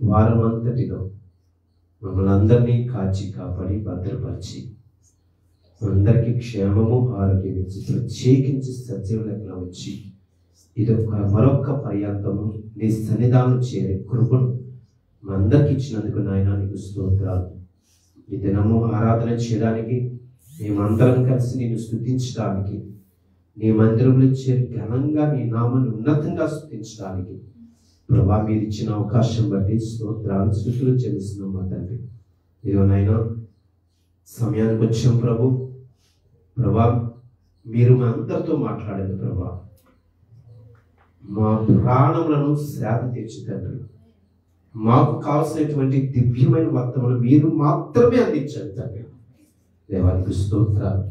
వారం అంతటిలో మమ్మల్ని అందరినీ కాచి కాపాడి భద్రపరిచి అందరికీ క్షేమము ఆరోగ్యం ఇచ్చి ప్రత్యేకించి సజీవ లెక్కన వచ్చి ఇదొక మరొక పర్యాంతము నీ సన్నిధానం చేరే కృపను మా అందరికి ఇచ్చినందుకు నాయన నీకు స్తోత్రాలు. ఈ దినము ఆరాధన చేయడానికి మేమందరం కలిసి నేను స్తుతించడానికి నీ మందిరంలో చేరి ఘనంగా నీ నామాన్ని ఉన్నతంగా స్తుతించడానికి ప్రభా మీరు ఇచ్చిన అవకాశం బట్టి స్తోత్రాలు స్తుతులు చెల్లిస్తున్నాం మా తండ్రి. ఇదిగోనైనా సమయానికి వచ్చాం ప్రభా మీరు మా అందరితో మాట్లాడండి ప్రభా. మా ప్రాణములను శ్రాద్ధ తీర్చి తండ్రి మాకు కావాల్సినటువంటి దివ్యమైన వర్తమానం మీరు మాత్రమే అందించండి తండ్రి. దేవానికి స్తోత్రాలు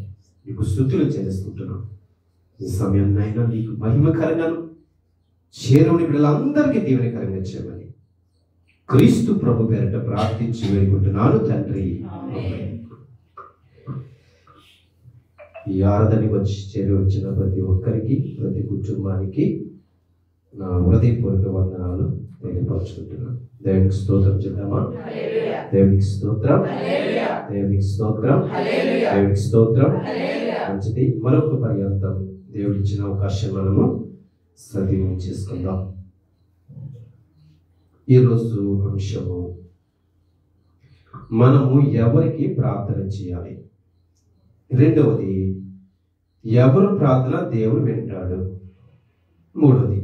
నీకు స్తుతులు చెల్లిస్తుంటున్నాం. ఈ సమయాన్నైనా నీకు మహిమకరంగాను చేరువుని బిడ్డలందరికీ దీవెనకరంగా చేయమని క్రీస్తు ప్రభు పేరిట ప్రార్థించి వేడుకుంటున్నాను తండ్రి. ఈ ఆరాధనకి వచ్చి చేరి వచ్చిన ప్రతి ఒక్కరికి ప్రతి కుటుంబానికి నా హృదయపూర్వక వందనాలు తెలియపరుచుకుంటున్నాను. దేవునికి స్తోత్రం చెప్తామా? దేవునికి స్తోత్రం, దేవునికి స్తోత్రం, దేవునికి స్తోత్రం. మంచిది. మరొక పర్యంతం దేవుడు ఇచ్చిన అవకాశం మనము సద్వినియోగం చేసుకుందాం. ఈరోజు అంశము మనము ఎవరికి ప్రార్థన చేయాలి. రెండవది ఎవరు ప్రార్థన దేవుడు వింటాడు. మూడవది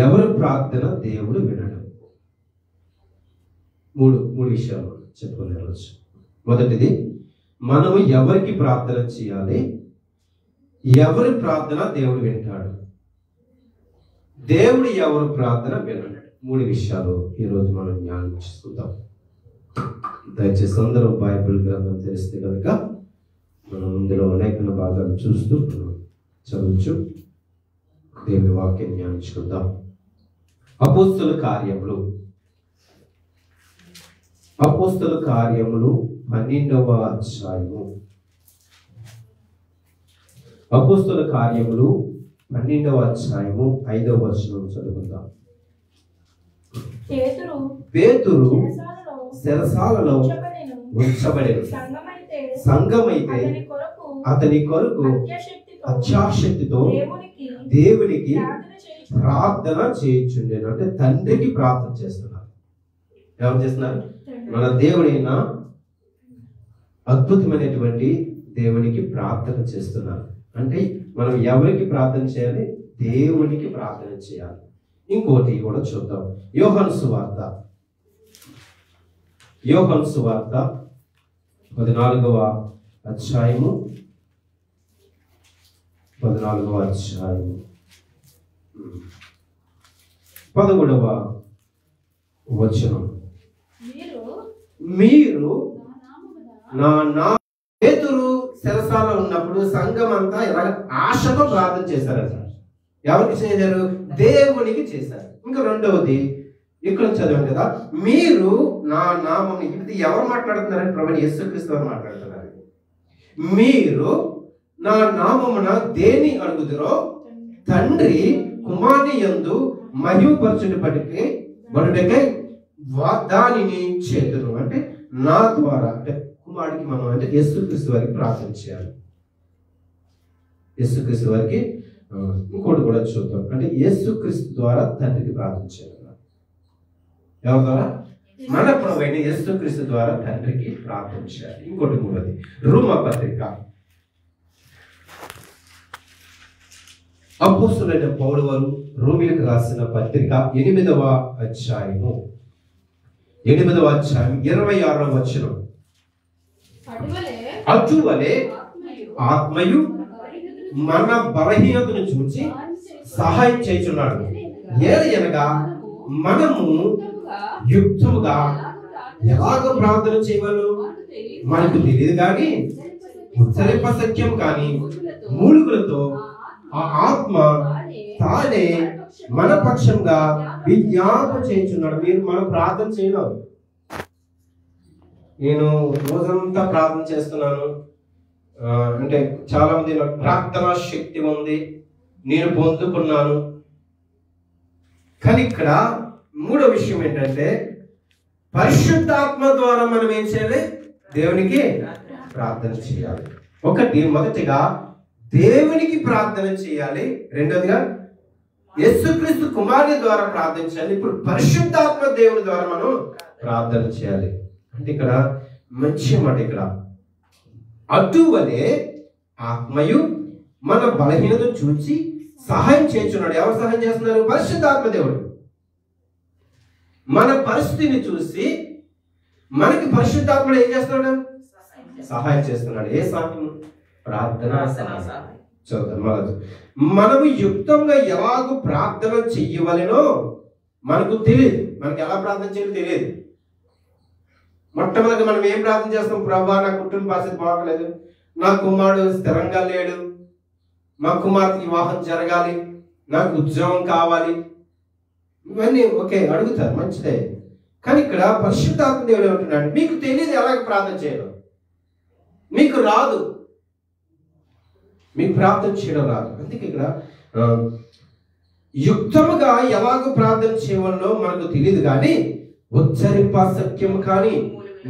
ఎవరు ప్రార్థన దేవుడు వినడు. మూడు విషయాలు చెప్పుకునే. మొదటిది మనము ఎవరికి ప్రార్థన చేయాలి, ఎవరి ప్రార్థన దేవుడు వింటాడు, దేవుడు ఎవరు ప్రార్థన వినడు. మూడు విషయాలు ఈరోజు మనం జ్ఞానం చేసుకుందాం. దయచేసి అందరూ బైబిల్ గ్రంథం తెలిస్తే కనుక మనం ఇందులో లేఖన భాగాలు చూస్తూ చదవచ్చు, దేవుని వాక్యం ధ్యానించుకుందాం. అపోస్తల కార్యములు 12వ అధ్యాయము. అపోస్తల కార్యములు 12వ అధ్యాయము 5వ వచనం చదువుకుందాం. పేతురు చెరసాలలో ఉంచబడెను. సంఘమైతే అతని కొరకు అత్యాశక్తితో దేవునికి ప్రార్థన చేయుచుండెను. అంటే తండ్రికి ప్రార్థన చేస్తున్నారు. ఎవరు చేస్తున్నారు? మన దేవుడైన అద్భుతమైనటువంటి దేవునికి ప్రార్థన చేస్తున్నారు. అంటే మనం ఎవరికి ప్రార్థన చేయాలి? దేవునికి ప్రార్థన చేయాలి. ఇంకోటి కూడా చూద్దాం. యోహాను సువార్త 14వ అధ్యాయము 11వ వచనం. మీరు నా పేతురు చెరసాల ఉన్నప్పుడు సంఘం అంతా ఆశతో ప్రార్థన చేశారట. ఎవరికి చేశారు? దేవునికి చేశారు. ఇంకా రెండవది ఇక్కడ చదివాం కదా, మీరు నా నామం. ఇది ఎవరు మాట్లాడుతున్నారని ప్రభువైన యేసుక్రీస్తు వారు మాట్లాడుతున్నారు. మీరు నా నామమున దేని అడుగుదురో తండ్రి కుమారుని యందు మహిమపరచుటకై దానిని చేతురు. అంటే నా ద్వారా, అంటే కుమారుడికి మనం అంటే యేసుక్రీస్తు వారికి ప్రార్థన చేయాలి. యేసుక్రీస్తు వారికి ఇంకోటి కూడా చూద్దాం. అంటే యేసుక్రీస్తు ద్వారా తండ్రికి ప్రార్థన చేయాలి. ఎవరి ద్వారా? మన ప్రభువైన యేసుక్రీస్తు ద్వారా తండ్రికి ప్రార్థన చేయాలి. ఇంకోటి మూడోది రోమాపత్రిక. అపోస్తలుడైన పౌలు వారు రోమీయులకు రాసిన పత్రిక 8వ అధ్యాయము 26వ వచనం. అటువలే ఆత్మయు మన బలహీనతను చూసి సహాయం చేయుచున్నాడు. ఏలయనగా మనము యుక్తముగా ఎలాగ ప్రార్థన చేయవలో మనకు తెలియదు కానీ ఉచ్చరింప సఖ్యం కానీ మూలుగులతో ఆ ఆత్మ తానే మన పక్షంగా విజ్ఞాపన చేయించున్నాడు. మీరు మనం ప్రార్థన చేయలేము. నేను రోజంతా ప్రార్థన చేస్తున్నాను అంటే చాలా మంది నాకు ప్రార్థనా శక్తి ఉంది, నేను పొందుకున్నాను. కానీ ఇక్కడ మూడో విషయం ఏంటంటే పరిశుద్ధాత్మ ద్వారా మనం ఏం చేయాలి? దేవునికి ప్రార్థన చేయాలి. మొదటిగా దేవునికి ప్రార్థన చేయాలి. రెండోదిగా యేసుక్రీస్తు కుమారుని ద్వారా ప్రార్థన చేయాలి. ఇప్పుడు పరిశుద్ధాత్మ దేవుని ద్వారా మనం ప్రార్థన చేయాలి. అంటే ఇక్కడ మంచి మాట, ఇక్కడ అటువలే ఆత్మయు మన బలహీనత చూసి సహాయం చేస్తున్నాడు. ఎవరు సహాయం చేస్తున్నారు? పరిశుద్ధాత్మ దేవుడు. మన పరిస్థితిని చూసి మనకి పరిశుద్ధాత్ముడు ఏం చేస్తున్నాడు? సహాయం చేస్తున్నాడు. ఏ సహాయం? ప్రార్థన సహాయం. చదువుతాం. మనము యుక్తంగా ఎలాగో ప్రార్థన చెయ్యవలెనో మనకు తెలియదు. మనకి ఎలా ప్రార్థన చేయాలో తెలియదు. మొట్టమొదటి మనం ఏం ప్రార్థన చేస్తాం? ప్రభా, నా కుటుంబ పరిస్థితి బాగలేదు, నా కుమారుడు స్థిరంగా లేడు, మా కుమార్తెకి వివాహం జరగాలి, నాకు ఉద్యోగం కావాలి, ఇవన్నీ ఓకే అడుగుతారు, మంచిదే. కానీ ఇక్కడ పరిశుద్ధాత్మ దేవుడు ఏమంటున్నాడు? మీకు తెలియదు ఎలాగ ప్రార్థన చేయాలో, మీకు రాదు, మీకు ప్రార్థన చేయడం రాదు. అందుకే ఇక్కడ యుక్తముగా ఎలాగో ప్రార్థన చేయవలనో మనకు తెలియదు, కానీ ఉచ్చరింప సత్యం కానీ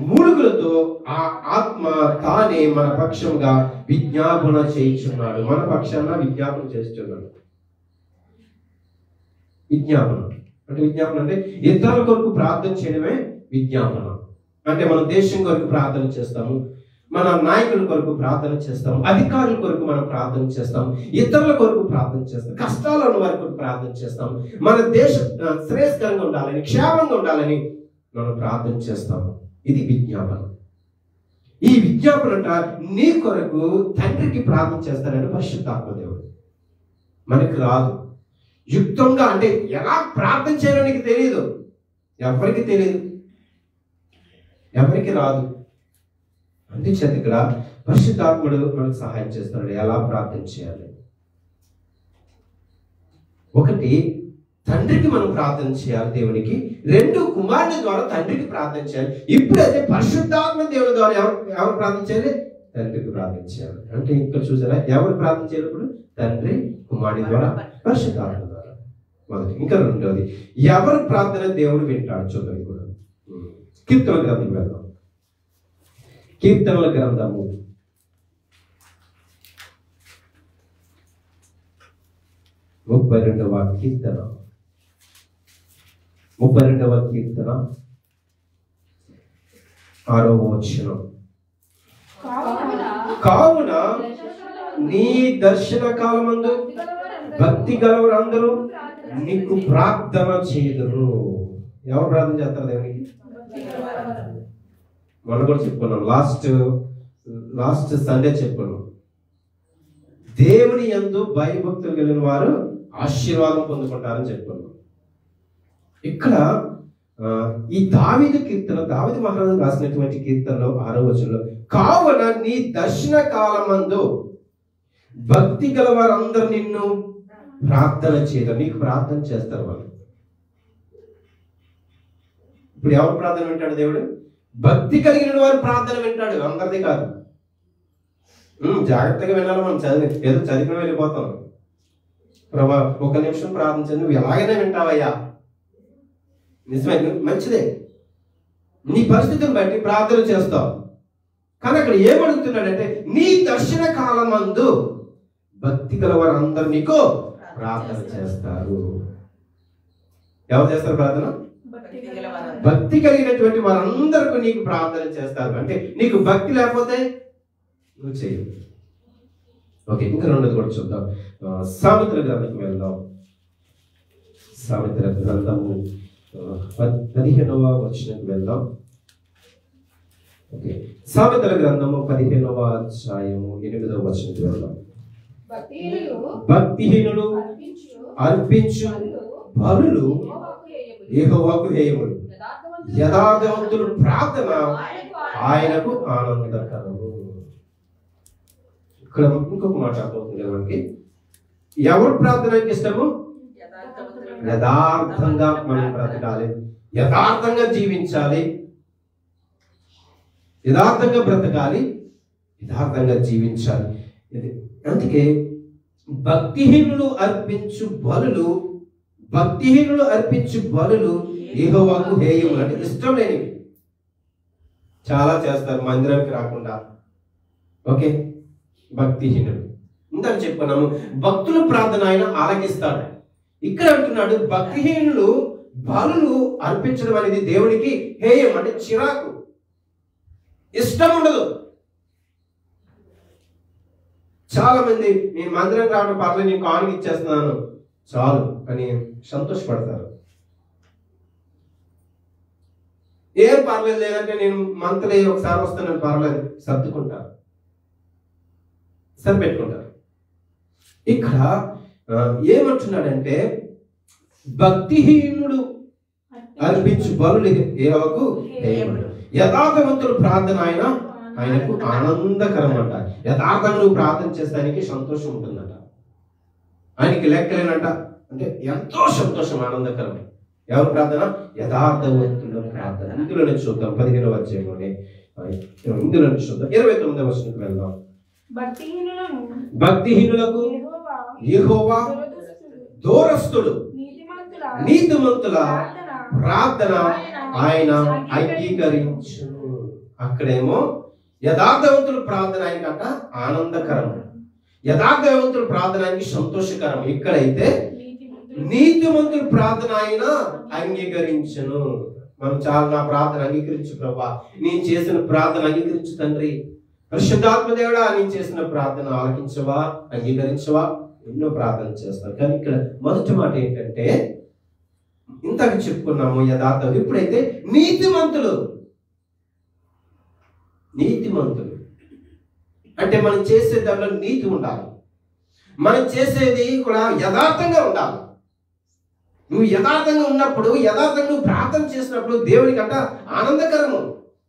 మూలుగులతో ఆ ఆత్మ తానే మన పక్షంగా విజ్ఞాపన చేయించున్నాడు. మన పక్షాన విజ్ఞాపన చేస్తున్నాడు. విజ్ఞాపన అంటే ఇతరుల కొరకు ప్రార్థన చేయడమే విజ్ఞాపన. అంటే మన దేశం కొరకు ప్రార్థన చేస్తాము, మన నాయకుల కొరకు ప్రార్థన చేస్తాము, అధికారుల కొరకు మనం ప్రార్థన చేస్తాము, ఇతరుల కొరకు ప్రార్థన చేస్తాం, కష్టాలు ఉన్న వారి కొరకు ప్రార్థన చేస్తాము, మన దేశం శ్రేయస్కరంగా ఉండాలని, క్షేమంగా ఉండాలని మనం ప్రార్థన చేస్తాము. ఇది విజ్ఞాపన. ఈ విజ్ఞాపన నీ కొరకు తండ్రికి ప్రార్థన చేస్తానని పరిశుద్ధాత్మ దేవుడు. మనకు రాదు. యుక్తంగా అంటే ఎలా ప్రార్థన చేయాలో నీకు తెలియదు, ఎవరికి తెలియదు, ఎవరికి రాదు. అందుచేత ఇక్కడ పరిశుద్ధాత్ముడు మనకు సహాయం చేస్తున్నాడు ఎలా ప్రార్థన చేయాలి. ఒకటి, తండ్రికి మనం ప్రార్థన చేయాలి దేవునికి. రెండు, కుమారుని ద్వారా తండ్రికి ప్రార్థన చేయాలి. ఇప్పుడైతే పరిశుద్ధాత్మ దేవుని ద్వారా ఎవరు ప్రార్థన చేయాలి? తండ్రికి ప్రార్థన చేయాలి. అంటే ఇక్కడ చూసారా, ఎవరు ప్రార్థన చేయాలి? ఇప్పుడు తండ్రి కుమారుని ద్వారా, పరిశుద్ధాత్మ ద్వారా. మొదటి. ఇంకా రెండోది, ఎవరు ప్రార్థన దేవుడు వింటాడు. చూద్దాం కూడా. కీర్తనల గ్రంథం వెళ్దాం. కీర్తనల గ్రంథము 32వ కీర్తన 6వ వచనం. కావున నీ దర్శన కాలమందు భక్తి గలవారందరూ నీకు ప్రార్థన చేయుదురు. ఎవరు ప్రార్థన చేస్తారు దేవునికి? మనం కూడా చెప్పుకున్నాం, లాస్ట్ సండే చెప్పుకున్నాం, దేవుని యందు భయభక్తులు కలిగిన వారు ఆశీర్వాదం పొందుకుంటారని చెప్పుకున్నాం. ఇక్కడ ఈ దావీదు కీర్తన, దావీదు మహారాజు రాసినటువంటి కీర్తనలో 6వ వచనంలో, కావున నీ దర్శన కాలమందు భక్తి గల వారందరూ నిన్ను ప్రార్థన చేయరు. నీకు ప్రార్థన చేస్తారు వాళ్ళు. ఇప్పుడు ఎవరు ప్రార్థన వింటాడు దేవుడు? భక్తి కలిగిన వారు ప్రార్థన వింటాడు, అందరిది కాదు. జాగ్రత్తగా వినాలి. మనం ఏదో చదివిన వెళ్ళిపోతాం. ప్రభా, 1 నిమిషం ప్రార్థించండి, నువ్వు ఎలాగైనా వింటావయ్యా. నిజమే, మంచిదే, నీ పరిస్థితిని బట్టి ప్రార్థన చేస్తావు. కానీ అక్కడ ఏమడుగుతున్నాడంటే, నీ దర్శన కాలమందు భక్తి గల వారు అందరూ నీకు ప్రార్థన చేస్తారు. ఎవరు చేస్తారు ప్రార్థన? భక్తి కలిగినటువంటి వారందరికీ నీకు ప్రార్థన చేస్తారు. అంటే నీకు భక్తి లేకపోతే నువ్వు చేయవు. ఓకే, ఇంకా రెండోది కూడా చూద్దాం. సామెతల గ్రంథంకి వెళ్దాం. సామెతల గ్రంథము 15వ వచనంకి వెళ్దాం. ఓకే, సామెతల గ్రంథము 15వ అధ్యాయము 8వ వచనంకి వెళ్దాం. భక్తిహీనులు అర్పించు బలులు యెహోవాకు హేయములు, యథార్థవంతుల ప్రార్థన ఆయనకు ఆనందకరము. ఇక్కడ ఇంకొక మాట అర్థమవుతుంది మనకి. ఎవరు ప్రార్థనకి ఇష్టము? యథార్థంగా మనం బ్రతకాలి, యథార్థంగా జీవించాలి, యథార్థంగా బ్రతకాలి, యథార్థంగా జీవించాలి. అందుకే భక్తిహీనులు అర్పించు బలులు భక్తిహీనులు అర్పించు బలులు యెహోవాకు హేయములు, అంటే ఇష్టం లేనివి. చాలా చేస్తారు మందిరానికి రాకుండా. ఓకే, భక్తిహీనులు. ఇందాక చెప్పుకున్నాము భక్తుల ప్రార్థన ఆయన ఆలకిస్తాడు. ఇక్కడ అంటున్నాడు భక్తిహీనులు బలులు అర్పించడం అనేది దేవునికి హేయం, అంటే చిరాకు, ఇష్టం ఉండదు. చాలా మంది నేను మందిరం రావడం పర్లేదు, నేను కానుక ఇచ్చేస్తున్నాను చాలు అని సంతోషపడతారు. ఏం పర్లేదు, లేదంటే నేను మంత్లీ ఒకసారి వస్తానని పర్లేదు సర్దుకుంటారు, సరిపెట్టుకుంటారు. ఇక్కడ ఏమంటున్నాడంటే భక్తిహీనుడు అర్పించు బలులు యెహోవాకు హేయములు, యథార్థవంతుల ప్రార్థన ఆయనకు ఆనందకరం అంట. యథార్థంగా నువ్వు ప్రార్థన చేస్తానికి సంతోషం ఉంటుందంట, ఆయనకి లెక్కలేనంట, అంటే ఎంతో సంతోషం, ఆనందకరం. ఎవరి ప్రార్థన? యథార్థవంతుల ప్రార్థన. ఇందులోనే చూద్దాం 15వ అధ్యాయంలోనే, ఇందులోనే చూద్దాం 29వ వచనంకి వెళ్దాం. భక్తిహీనులకు యెహోవా దూరస్తుడు, నీతిమంతుల ప్రార్థన ఆయన అంగీకరించును. అక్కడేమో యథార్థవంతుల ప్రార్థన ఆయనకంట ఆనందకరం, యథార్థవంతుల ప్రార్థన ఆయనకి సంతోషకరం. ఇక్కడైతే నీతిమంతుల ప్రార్థన ఆయన అంగీకరించును. మనం చాలా నా ప్రార్థన అంగీకరించు ప్రభా, నేను చేసిన ప్రార్థన అంగీకరించు తండ్రి, పరిశుద్ధాత్మ దేవుడా నేను చేసిన ప్రార్థన ఆలకించవా, అంగీకరించవా, ఎన్నో ప్రార్థన చేస్తాం. కానీ ఇక్కడ మొదటి మాట ఏంటంటే ఇంతకు చెప్పుకున్నాము యథార్థం. ఇప్పుడైతే నీతిమంతులు, నీతిమంతులు అంటే మనం చేసే దాంట్లో నీతి ఉండాలి, మనం చేసేది కూడా యథార్థంగా ఉండాలి. నువ్వు యథార్థంగా ఉన్నప్పుడు, యథార్థంగా నువ్వు ప్రార్థన చేసినప్పుడు దేవునికి అంట ఆనందకరము,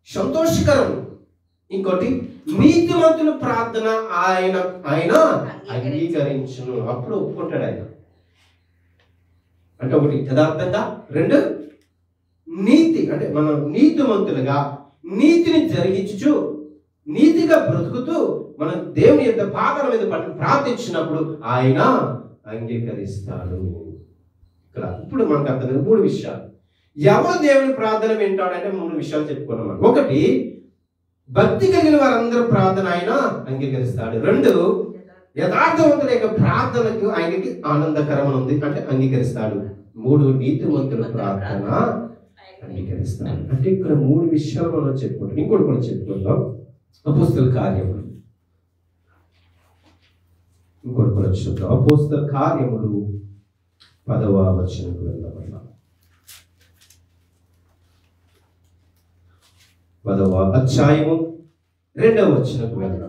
సంతోషకరము. ఇంకోటి నీతిమంతుల ప్రార్థన ఆయన అంగీకరించును, అప్పుడు ఒప్పుకుంటాడు ఆయన. అంటే ఒకటి యథార్థంగా, రెండు నీతి, అంటే మనం నీతిమంతులుగా నీతిని జరిగించు నీతిగా బ్రతుకుతూ మనం దేవుని యొక్క పాదాల మీద పట్టి ప్రార్థించినప్పుడు ఆయన అంగీకరిస్తాడు. ఇక్కడ ఇప్పుడు మనకు అర్థమైంది 3 విషయాలు. ఎవరు దేవుని ప్రార్థన వింటాడంటే 3 విషయాలు చెప్పుకున్నాం. ఒకటి, భక్తి కలిగిన వారందరూ ప్రార్థన ఆయన అంగీకరిస్తాడు. 2, యథార్థవంతుల యొక్క ప్రార్థనకు ఆయనకి ఆనందకరం ఉంది, అంటే అంగీకరిస్తాడు. 3, నీతిమంతుల ప్రార్థన అంగీకరిస్తాడు. అంటే ఇక్కడ 3 విషయాలు మనం చెప్పుకుంటాం. ఇంకోటి కూడా చెప్పుకుందాం, అపోస్తల కార్యములు. ఇంకోటి కూడా చూద్దాం, అపోస్తల కార్యములు 10వ వచనంకు వెళ్దాం. 10వ అధ్యాయము 2వ వచనంకు వెళ్దాం.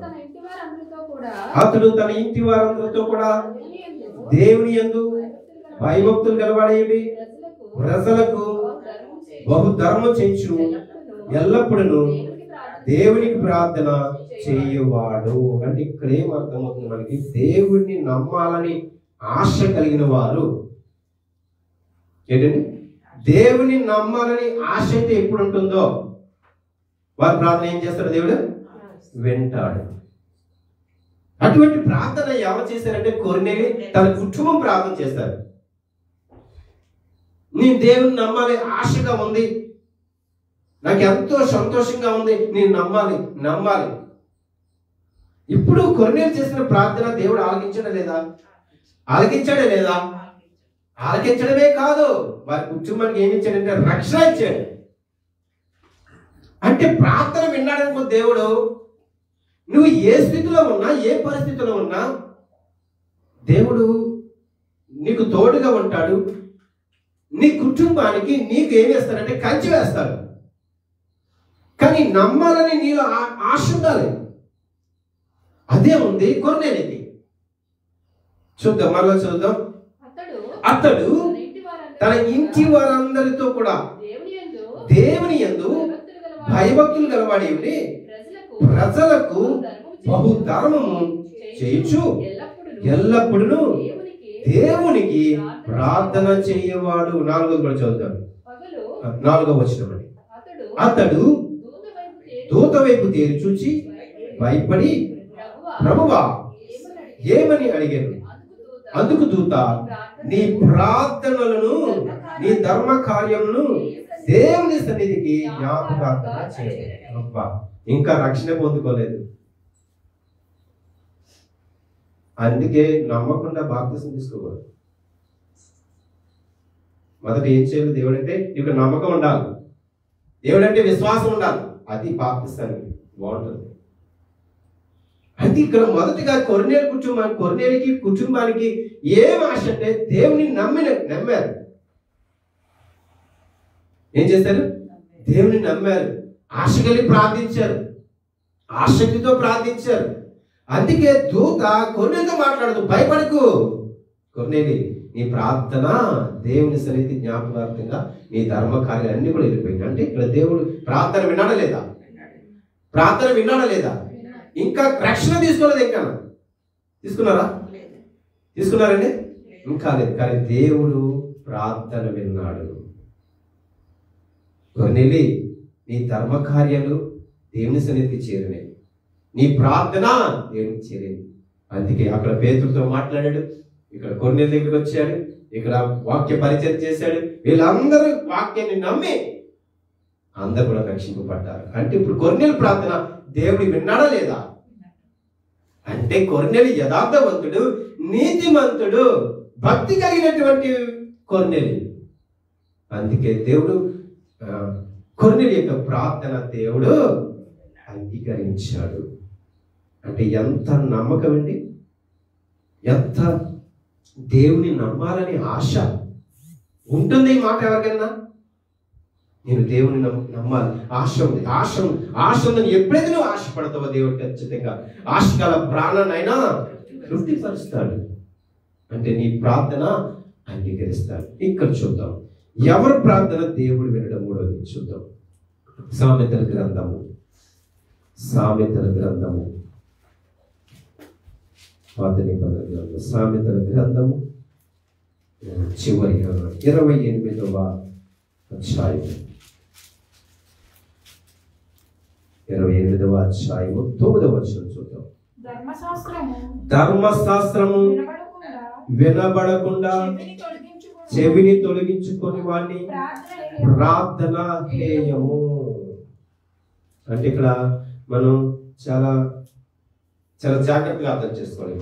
అతడు తన ఇంటి వారందరితో కూడా దేవుని యందు భయభక్తులు గలవాడేవి ప్రజలకు బహుధర్మం చేయించు ఎల్లప్పుడూ దేవునికి ప్రార్థన చేయువాడు. అంటే ఇక్కడ ఏం అర్థమవుతుంది మనకి? దేవుణ్ణి నమ్మాలని ఆశ కలిగిన వారు ఏంటండి? దేవుని నమ్మాలని ఆశ అయితే ఎప్పుడు ఉంటుందో వారి ప్రార్థన ఏం చేస్తాడు? దేవుడు వింటాడు. అటువంటి ప్రార్థన ఎవరు చేశారంటే కొర్నేలి తన కుటుంబం ప్రార్థన చేశారు. నేను దేవుని నమ్మాలి, ఆశగా ఉంది, నాకు ఎంతో సంతోషంగా ఉంది, నేను నమ్మాలి. ఇప్పుడు కొర్నేలి చేసిన ప్రార్థన దేవుడు ఆలకించడం లేదా? ఆలకించాడే లేదా? ఆలకించడమే కాదు, వారి కుటుంబానికి ఏమి ఇచ్చాడంటే రక్షణ ఇచ్చాడు. అంటే ప్రార్థన విన్నాడనుకో దేవుడు, నువ్వు ఏ స్థితిలో ఉన్నా, ఏ పరిస్థితిలో ఉన్నా దేవుడు నీకు తోడుగా ఉంటాడు. నీ కుటుంబానికి నీకు ఏం వేస్తాడంటే కంచి వేస్తాడు. కానీ నమ్మాలని నీలో ఆశ ఉండాలి. అదే ఉంది కొర్నేలికి. మరలా చూద్దాం. అతడు తన ఇంటి వారందరితో కూడా దేవుని యందు భయభక్తులు గలవాడేవి ప్రజలకు బహుధర్మము చేయుచు ఎల్లప్పుడూ దేవునికి ప్రార్థన చేయవాడు. 4వ కూడా చదువుతాడు. 4వ వచనం. అతడు దూత వైపు తేరి చూచి భయపడి ప్రభువా ఏమని అడిగాడు. అందుకు దూత నీ ప్రార్థనలను నీ ధర్మ కార్యములను దేవుని సన్నిధికి జ్ఞాపకార్థన చేయండి. అబ్బా, ఇంకా రక్షణ పొందుకోలేదు, అందుకే నమ్మకుండా బాప్తిసం తీసుకోకూడదు. మొదట ఏం చేయాలి? దేవుడు అంటే నీకు నమ్మకం ఉండాలి, దేవుడు అంటే విశ్వాసం ఉండాలి, అది బాప్తిసానికి బాగుంటుంది. అయితే ఇక్కడ మొదటిగా కొర్నేలికి కుటుంబానికి ఏం ఆశ అంటే దేవుని నమ్మారు. ఏం చేశారు? దేవుని నమ్మారు, ఆశ కలిగి ప్రార్థించారు, ఆసక్తితో ప్రార్థించారు. అందుకే దూత కొర్నేలితో మాట్లాడదు, భయపడకు కొర్నేలి, నీ ప్రార్థన దేవుని సన్నిధి జ్ఞాపకార్థంగా నీ ధర్మ కార్యాలన్నీ కూడా వెళ్ళిపోయింది. అంటే ఇక్కడ దేవుడు ప్రార్థన విన్నాడా లేదా? ప్రార్థన విన్నాడా లేదా? ఇంకా రక్షణ తీసుకోలేదు. ఇంకా తీసుకున్నారా? తీసుకున్నారండి? ఇంకా లేదు. కానీ దేవుడు ప్రార్థన విన్నాడు. కొర్నేలి, నీ ధర్మ కార్యాలు దేవుని సన్నిధికి చేరినాయి, నీ ప్రార్థన దేవునికి చేరింది. అందుకే అక్కడ పేతురుతో మాట్లాడాడు, ఇక్కడ కొర్నేలి దగ్గరికి వచ్చాడు, ఇక్కడ వాక్య పరిచయం చేశాడు. వీళ్ళందరూ వాక్యాన్ని నమ్మి అందరూ కూడా రక్షింపబడ్డారు. అంటే ఇప్పుడు కొర్నేలి ప్రార్థన దేవుడు విన్నాడా లేదా? అంటే కొర్నేలి యథార్థవంతుడు, నీతిమంతుడు, భక్తి కలిగినటువంటి కొర్నేలి. అందుకే దేవుడు కొర్నేలి యొక్క ప్రార్థన దేవుడు అంగీకరించాడు. అంటే ఎంత నమ్మకం అండి, ఎంత దేవుని నమ్మాలని ఆశ ఉంటుంది. ఈ మాట ఎవరికైనా నేను దేవుని నమ్మాలి, ఆశ ఉందని ఎప్పుడైతే నువ్వు ఆశపడతావో దేవుడు ఖచ్చితంగా ఆశగల ప్రాణాన్నైనా తృప్తిపరుస్తాడు. అంటే నీ ప్రార్థన అంగీకరిస్తాడు. ఇక్కడ చూద్దాం ఎవరి ప్రార్థన దేవుడు వినడం. మూడోది చూద్దాం, సామెతల గ్రంథము పాత నిబంధన గ్రంథం, సామెతల గ్రంథము చివరి 28వ అధ్యాయం, 28వ అధ్యాయము 9వ వచనం చూద్దాం. ధర్మశాస్త్రము వినబడకుండా చెవిని తొలగించుకొని వాడిని ప్రార్థన హేయము. అంటే ఇక్కడ మనం చాలా చాలా జాగ్రత్తగా అర్థం చేసుకోవాలి.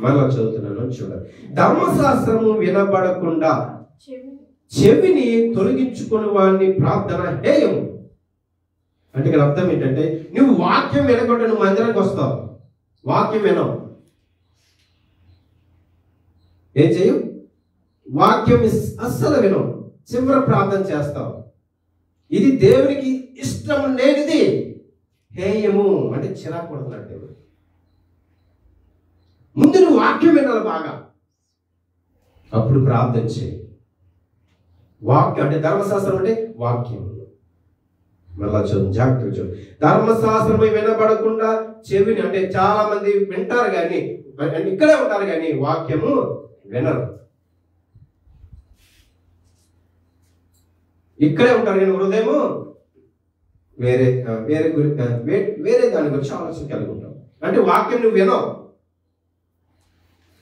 మళ్ళా చదువుతున్నాను చూడండి. ధర్మశాస్త్రము వినబడకుండా చెవిని తొలగించుకుని వాడిని ప్రార్థన హేయము. అంటే ఇక్కడ అర్థం ఏంటంటే నువ్వు వాక్యం వినకుండా నువ్వు మందిరానికి వస్తావు, వాక్యం వినవు, ఏం చేయవు, వాక్యం అస్సలు వినవు, చివరి ప్రార్థన చేస్తావు. ఇది దేవునికి ఇష్టం లేనిది, హేయము అంటే చిరాకు పడుతున్నాడు దేవుడు. ముందు నువ్వు వాక్యం వినాలి బాగా, అప్పుడు ప్రార్థన చేయి. వాక్యం అంటే ధర్మశాస్త్రం అంటే వాక్యం. మళ్ళా చూడు, జాగ్రత్తగా చూడు. ధర్మశాస్త్రం వినబడకుండా చెవిని, అంటే చాలా మంది వింటారు కానీ ఇక్కడే ఉంటారు కానీ వాక్యము వినరు. ఇక్కడే ఉంటారు కానీ హృదయము వేరే దాని గురించి ఆలోచన కలిగి ఉంటావు. అంటే వాక్యం నువ్వు వినవు,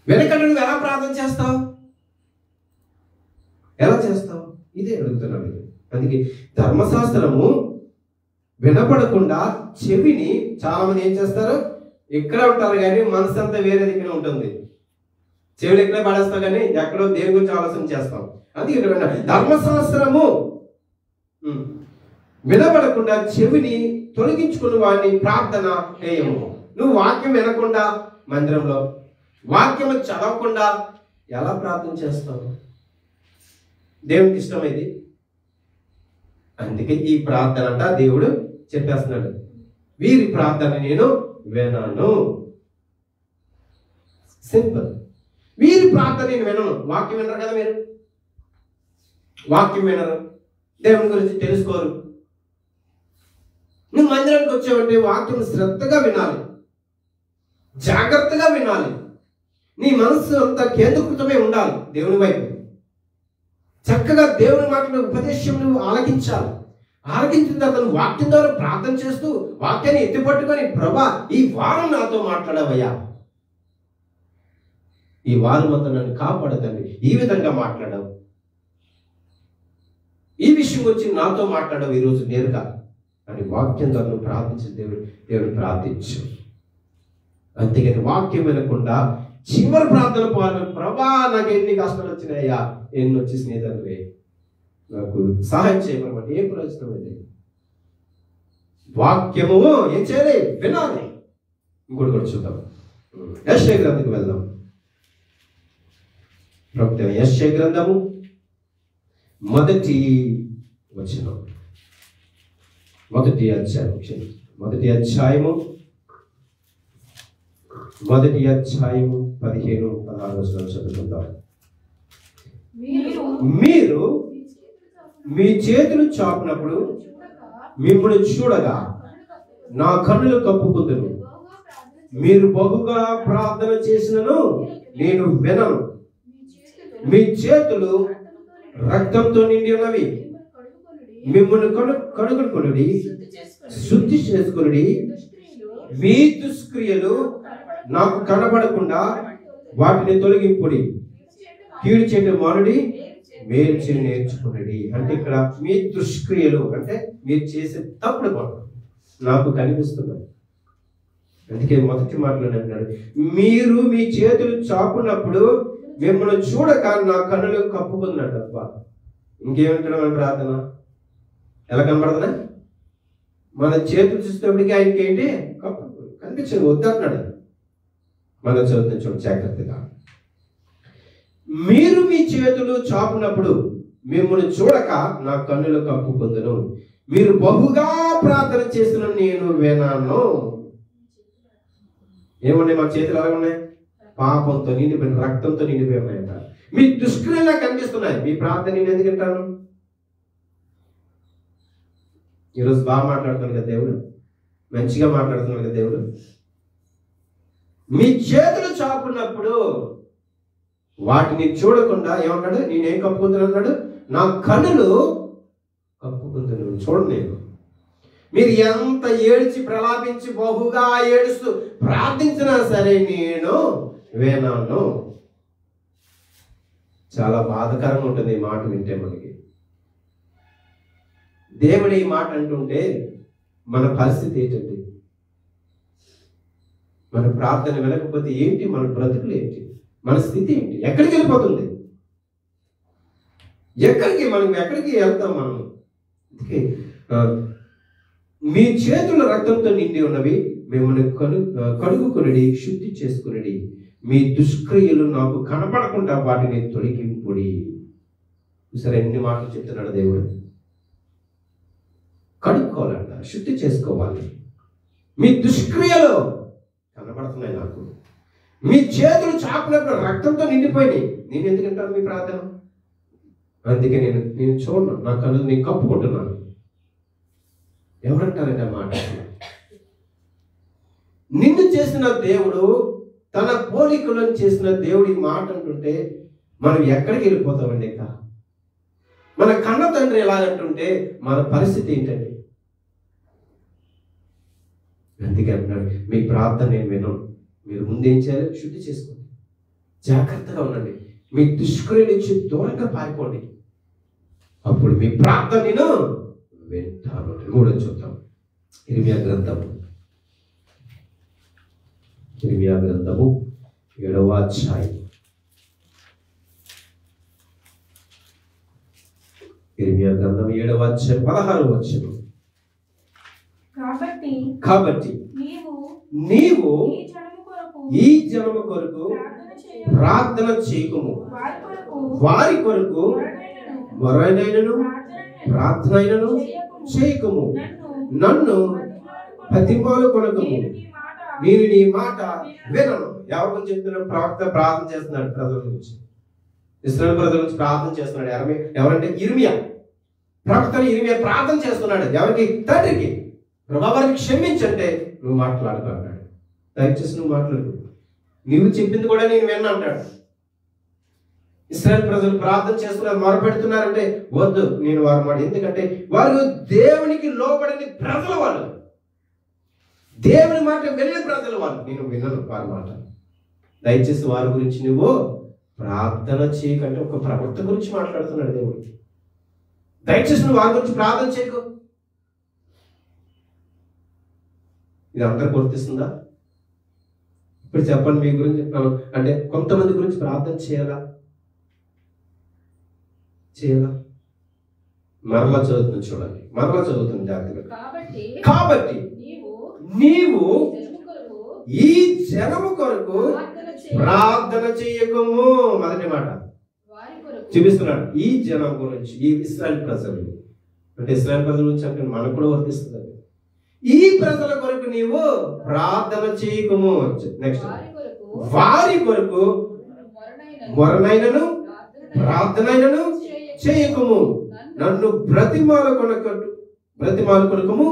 వెనకంటే నువ్వు ఎలా ప్రార్థన చేస్తావు, ఎలా చేస్తావు? ఇదే అడుగుతున్నాను. అందుకే ధర్మశాస్త్రము వినపడకుండా చెవిని చాలా మంది ఏం చేస్తారు, ఇక్కడే ఉంటారు కానీ మనసు అంతా వేరే దగ్గర ఉంటుంది. చెవిని ఇక్కడే పడేస్తావు కానీ ఎక్కడో దేని గురించి ఆలోచన చేస్తాం. అందుకే ఇక్కడ ధర్మశాస్త్రము వినబడకుండా చెవిని తొలగించుకున్న వాడిని ప్రార్థన హేయము. నువ్వు వాక్యం వినకుండా మందిరంలో వాక్యం చదవకుండా ఎలా ప్రార్థన చేస్తావు? దేవునికి ఇష్టమైంది. అందుకే ఈ ప్రార్థన అంట దేవుడు చెప్పేస్తున్నాడు, వీరి ప్రార్థన నేను వినను. సింపుల్. వీరి ప్రార్థన నేను వినను. వాక్యం వినరు కదా మీరు, వాక్యం వినరు, దేవుని గురించి తెలుసుకోరు. నువ్వు మందిరానికి వచ్చావంటే వాక్యం శ్రద్ధగా వినాలి, జాగ్రత్తగా వినాలి. నీ మనసు అంతా కేంద్రీకృతమై ఉండాలి దేవుని వైపు. చక్కగా దేవుని మాటలు ఉపదేశం నువ్వు ఆలకించాలి. ఆలకించిన తర్వాత నువ్వు వాక్యం ద్వారా ప్రార్థన చేస్తూ వాక్యాన్ని ఎత్తిపట్టుకొని, ప్రభా ఈ వారం నాతో మాట్లాడవయ్యా, ఈ వారం అంతా నన్ను కాపాడదండి, ఈ విధంగా మాట్లాడావు, ఈ విషయం వచ్చి నాతో మాట్లాడావు ఈరోజు నేరుగా అని వాక్యం ద్వారా ప్రార్థించిన దేవుడు ప్రార్థించు. అంతేగాని వాక్యం వినకుండా చివరి ప్రార్థన పోవాలి, ప్రభా నాకు ఎన్ని కష్టాలు వచ్చినాయా, ఎన్ని వచ్చి స్నేహితులే నాకు సహాయం చేయమన్నమాట. ఏం ప్రయోజనం అది? వాక్యము ఏం చేయాలి? వినాలి. ఇంకోటి కూడా చూద్దాం, యెషయా గ్రంథంకి వెళ్దాం. ప్రవక్త యెషయా గ్రంథము మొదటి అధ్యాయము 15-16 వచనాలు చదువుకుందాం. మీరు మీ చేతులు చాపినప్పుడు మిమ్మల్ని చూడగా నా కన్నులు కప్పుకుందును. మీరు బహుగా ప్రార్థన చేసినను నేను వినను. మీ చేతులు రక్తంతో నిండి ఉన్నవి. మిమ్మల్ని కడుగుకొనుడి, శుద్ధి చేసుకొనుడి. మీ దుష్క్రియలు నాకు కనబడకుండా వాటిని తొలగింపుడి. కీడు చేయడం మానుడి, మేలు చేయడం నేర్చుకున్నది. అంటే ఇక్కడ మీ దుష్క్రియలు అంటే మీరు చేసే తప్పుడు పనులు నాకు కనిపిస్తున్నాయి. అందుకే మొదటి మాటలో అంటున్నాడు, మీరు మీ చేతులు చాపునప్పుడు మిమ్మల్ని చూడక నా కన్నులు కప్పుకున్నాడు తప్ప. ఇంకేమంటాడు మన ప్రార్థన? ఎలా కనబడుతున్నా? మన చేతులు చూసేటప్పటికి ఆయనకి ఏంటి కప్పు కనిపించదు, వద్దంటున్నాడు. మన చదువుతున్న చూడ జాగ్రత్తగా. మీరు మీ చేతులు చాపునప్పుడు మిమ్మల్ని చూడక నా కన్నులు కప్పుకుందును. మీరు బహుగా ప్రార్థన చేసిన నేను వినాను. ఏమున్నాయి మా చేతులు? ఎలా ఉన్నాయి? పాపంతో నిండిపోయిన, రక్తంతో నిండిపోయి ఉన్నాయంట. మీ దుష్క్రియలా కనిపిస్తున్నాయి. మీ ప్రార్థన నేను ఎందుకు వింటాను? ఈరోజు బాగా మాట్లాడుతున్నాడు కదా దేవుడు, మంచిగా మాట్లాడుతున్నాడు కదా దేవుడు. మీ చేతులు చాపున్నప్పుడు వాటిని చూడకుండా ఏమన్నాడు? నేనేం కప్పుకుంటున్నాను అన్నాడు? నా కన్నులు కప్పుకుంటున్నాను. చూడండి, నేను మీరు ఎంత ఏడ్చి ప్రలాపించి బహుగా ఏడుస్తూ ప్రార్థించినా సరే నేను వినను. చాలా బాధకరంగా ఉంటుంది ఈ మాట వింటే. మనకి దేవుడు ఈ మాట అంటుంటే మన పరిస్థితి ఏంటండి? మన ప్రార్థన వినకపోతే ఏంటి? మన బ్రతుకులు ఏంటి? మన స్థితి ఏంటి? ఎక్కడికి వెళ్ళిపోతుంది? ఎక్కడికి వెళ్తాం మనం? మీ చేతుల రక్తంతో నిండి ఉన్నవి. మిమ్మల్ని కడుగుకొనిడి, శుద్ధి చేసుకునిడి. మీ దుష్క్రియలు నాకు కనపడకుండా వాటిని తొలగింపుడి. సరే, ఎన్ని మాటలు చెప్తున్నాడు దేవుడు. కడుక్కోవాలంట, శుద్ధి చేసుకోవాలి. మీ దుష్క్రియలు కనబడుతున్నాయి నాకు. మీ చేతులు చాపినప్పుడు రక్తంతో నిండిపోయినాయి. నేను ఎందుకంటాను మీ ప్రార్థన? అందుకే నేను చూడను, నా కళ్ళు నేను కప్పుకుంటున్నాను. ఎవరంటారంటే మాట? నిన్ను చేసిన దేవుడు, తన పోలికలను చేసిన దేవుడి మాట అంటుంటే మనం ఎక్కడికి వెళ్ళిపోతామండి? ఇంకా మన కన్న తండ్రి ఎలాగంటుంటే మన పరిస్థితి ఏంటండి? అందుకే అంటున్నాడు, మీ ప్రార్థన నేను వినను. మీరు ముందేం చేయాలి? శుద్ధి చేసుకోండి, జాగ్రత్తగా ఉండండి, మీ దుష్క్రియ నుంచి దూరంగా పారిపోండి. అప్పుడు మీ ప్రార్థన నేను వింటాను. కూడా చూద్దాం. ఇర్మియా గ్రంథము 7వ అధ్యాయం. ఇర్మియా గ్రంథం 7వ అధ్యాయం 16వ వచనం. కాబట్టి నీవు ఈ జనము కొరకు ప్రార్థన చేయకుము, వారి కొరకు మొరైనను ప్రార్థనైనను చేయకుము, నన్ను ప్రతిపాలు కొనకుము, నేను నీ మాట వినను. ఎవరు చెప్తున్నాడు? ప్రవక్త ప్రార్థన చేస్తున్నాడు ప్రజల నుంచి, ఇశ్రాయేలు ప్రజల నుంచి ప్రార్థన చేస్తున్నాడు. ఎవరంటే ఇర్మియా. ప్రవక్తని ఇర్మియా ప్రార్థన చేస్తున్నాడు. ఎవరికి? తండ్రికి. ప్రభావాన్ని క్షమించంటే నువ్వు మాట్లాడుకో అన్నాడు. దయచేసి నువ్వు మాట్లాడు, నువ్వు చెప్పింది కూడా నేను విన్నా అంటాడు. ఇశ్రాయేలు ప్రజలు ప్రార్థన చేస్తున్నారు, మొరపెడుతున్నారంటే వద్దు, నేను వారి మాట. ఎందుకంటే వారు దేవునికి లోబడని ప్రజలు, వాళ్ళు దేవుని మాట వినని ప్రజలు వాళ్ళు. నేను వినను వారి మాట. దయచేసి వారి గురించి నువ్వు ప్రార్థన చేయకంటే ఒక ప్రవక్త గురించి మాట్లాడుతున్నాడు దేవుడు. దయచేసి నువ్వు వారి గురించి ప్రార్థన చేయకు. ఇది అందరికి గుర్తిస్తుందా? ఇప్పుడు చెప్పండి, మీ గురించి అంటే కొంతమంది గురించి ప్రార్థన చేయాలా? మరలా చదువుతుంది చూడండి, మరలా చదువుతుంది జాగ్రత్తగా. కాబట్టి నీవు ఈ జనము కొరకు ప్రార్థన చేయకము. మొదటి మాట చూపిస్తున్నాడు. ఈ జనం గురించి, ఈ ఇశ్రాయేల్ ప్రజలు అంటే ఇశ్రాయేల్ ప్రజల గురించి అంటే మనకు కూడా వర్తిస్తుంది. ఈ ప్రజల కొరకు నీవు ప్రార్థన చేయకము. నెక్స్ట్, వారి కొరకు మొరనైనను ప్రార్థనైనను చేయకము. నన్ను బ్రతిమాలుకొనకము,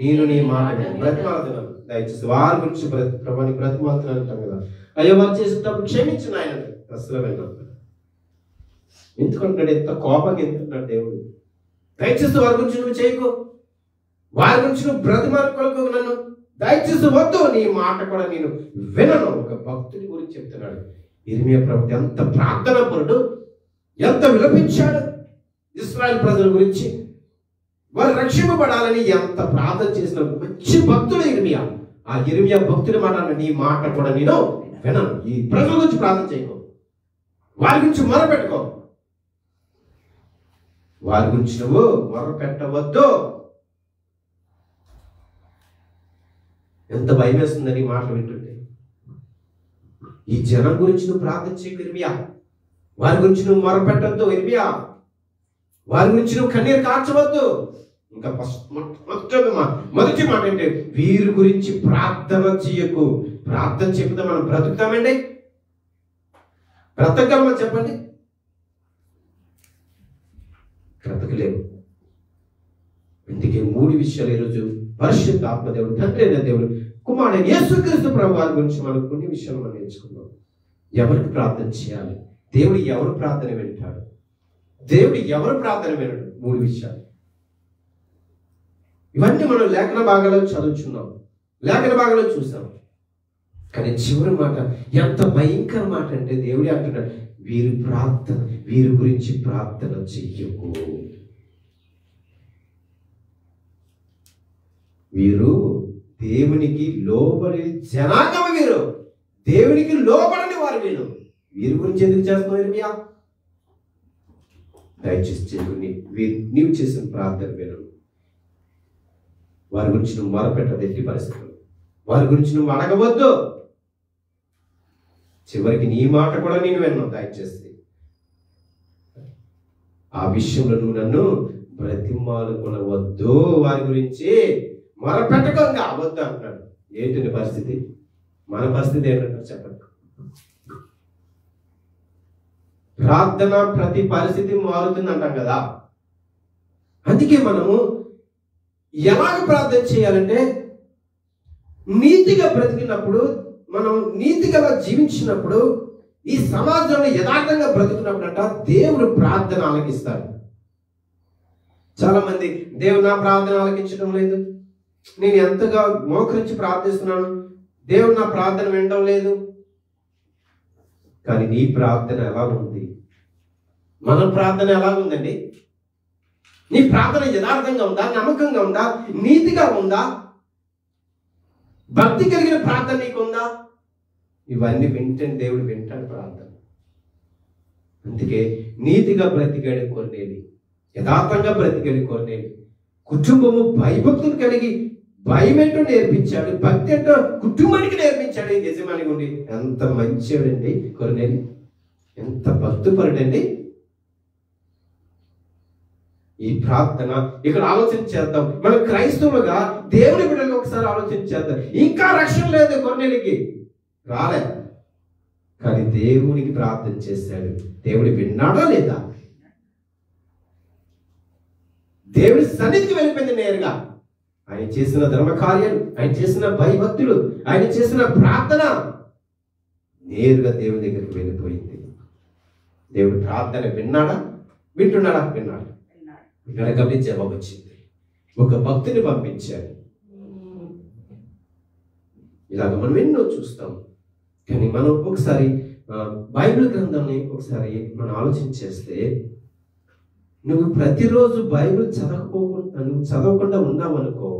నేను నీ మాట బ్రతిమాలుతున్నాను. దయచేసి వారి గురించి ప్రభాని బ్రతిమాలుతున్నాను అంటాం కదా. అయ్యో వారు చేసేటప్పుడు క్షమించిన ఆయన అసలు విన్నాను. ఎందుకంటున్నాడు? ఎంత కోపంగా ఎందుకుంటున్నాడు దేవుడు? దయచేసి వారి గురించి నువ్వు చేయకు, వారి గురించి నువ్వు బ్రతిమాలుకోకు, నన్ను దయచేసి వద్దు, నీ మాట కూడా నేను వినను. ఒక భక్తుడి గురించి చెప్తున్నాడు ఇర్మియా ప్రవక్త. ఎంత ప్రార్థన పరుడు, ఎంత విలపించాడు ఇశ్రాయేల్ ప్రజల గురించి, వారు రక్షింపబడాలని ఎంత ప్రార్థన చేసిన మంచి భక్తుడు ఇర్మియా. ఆ ఇర్మియా భక్తుడి మాట, నీ మాట కూడా నేను వినను. ఈ ప్రజల గురించి ప్రార్థన చేయకు, వారి గురించి మొరపెట్టుకో, వారి గురించి నువ్వు మొరపెట్టవద్దు. ఎంత భయం వేస్తుందని మాటలు వింటుంటే. ఈ జనం గురించి నువ్వు ప్రార్థన చేయకు ఇర్మియా, వారి గురించి నువ్వు మొరపెట్టద్దు ఇర్మియా, వారి గురించి నువ్వు కన్నీరు కార్చవద్దు. ఇంకా మొదటి మాట అంటే వీరి గురించి ప్రార్థన చేయకు. ప్రార్థన చెప్తే మనం బ్రతుకుతామండి? బ్రతకగలమా చెప్పండి? బ్రతకలేము. అందుకే 3 విషయాలు ఈరోజు పరిశుద్ధ ఆత్మదేవుడు, తండ్రి అయిన దేవుడు, కుమారుడైన యేసుక్రీస్తు ప్రభు వారి గురించి మనం కొన్ని విషయాలు మనం నేర్చుకున్నాం. ఎవరికి ప్రార్థన చేయాలి, దేవుడు ఎవరు ప్రార్థన వింటాడు, దేవుడు ఎవరు ప్రార్థన వినడు, 3 విషయాలు. ఇవన్నీ మనం లేఖన భాగాల్లో చదువుచున్నాం, లేఖన భాగాల్లో చూసాం. కానీ చివరి మాట ఎంత భయంకర మాట అంటే దేవుడే అంటున్నాడు, వీరి గురించి ప్రార్థన చెయ్యకు. వీరు దేవునికి లోబడి జనాంగం, వీరు దేవునికి లోబడని వారు. వీరి గురించి ఎందుకు చేస్తున్నావు ఇర్మియా? దయచేసి నీవు చేసిన ప్రార్థన వినను. వారి గురించి నువ్వు మొరపెట్టదు ఎట్టి పరిస్థితులు, వారి గురించి నువ్వు అడగవద్దు. చివరికి నీ మాట కూడా నేను విన్నాను. దయచేసి ఆ విషయంలో నువ్వు నన్ను బ్రతిమాలుకొనవద్దు, వారి గురించి మొరపెట్టకుండా అవద్దు అంటున్నాడు. ఏంటి పరిస్థితి? మన పరిస్థితి ఏంటంటారు చెప్పండి? ప్రార్థన ప్రతి పరిస్థితి మారుతుంది అంటాం కదా. అందుకే మనము ఎలాగ ప్రార్థన చేయాలంటే, నీతిగా బ్రతికినప్పుడు, మనం నీతిగా జీవించినప్పుడు, ఈ సమాజంలో యథార్థంగా బ్రతుకున్నప్పుడు అంట దేవుడు ప్రార్థన ఆలకిస్తాడు. చాలా మంది దేవుడు నా ప్రార్థన ఆలకించడం లేదు, నేను ఎంతగా మోకరించి ప్రార్థిస్తున్నాను, దేవుడు నా ప్రార్థన వినడం లేదు. కానీ నీ ప్రార్థన ఎలా ఉంది? మన ప్రార్థన ఎలా ఉందండి? నీ ప్రార్థన యథార్థంగా ఉందా? నమ్మకంగా ఉందా? నీతిగా ఉందా? భక్తి కలిగిన ప్రార్థన నీకుందా? ఇవన్నీ వింటని దేవుడు వింటాడు ప్రార్థన. అందుకే నీతిగా బ్రతికాడు కొర్నేలి, యథార్థంగా బ్రతికాడు కొర్నేలి. కుటుంబము భయభక్తులు కలిగి భయం ఏంటో నేర్పించాడు, భక్తి ఏంటో కుటుంబానికి నేర్పించాడు. యజమాని ఉండి ఎంత మంచివాడండి కొర్నేలి, ఎంత భక్తిపరుడండి. ఈ ప్రార్థన ఇక్కడ ఆలోచన చేద్దాం. మనం క్రైస్తవులుగా దేవుని బిడ్డలకు ఒకసారి ఆలోచన చేద్దాం. ఇంకా రక్షణ లేదు కొర్నేలికి, రాలే. కానీ దేవునికి ప్రార్థన చేశాడు. దేవుడు విన్నాడా లేదా? దేవుడి సన్నిధికి వెళ్ళిపోయింది నేరుగా. ఆయన చేసిన ధర్మకార్యాలు, ఆయన చేసిన భయభక్తులు, ఆయన చేసిన ప్రార్థన నేరుగా దేవుని దగ్గరికి వెళ్ళిపోయింది. దేవుడు ప్రార్థన విన్నాడా? వింటున్నాడా? విన్నాడు. వినడకమే జవాబు వచ్చింది. ఒక భక్తుని పంపించాడు. ఇలాగ మనం ఎన్నో చూస్తాం. కానీ మనం ఒకసారి బైబిల్ గ్రంథంని ఒకసారి మనం ఆలోచన చేస్తే, నువ్వు ప్రతిరోజు బైబిల్ చదవకుండా ఉన్నావనుకో,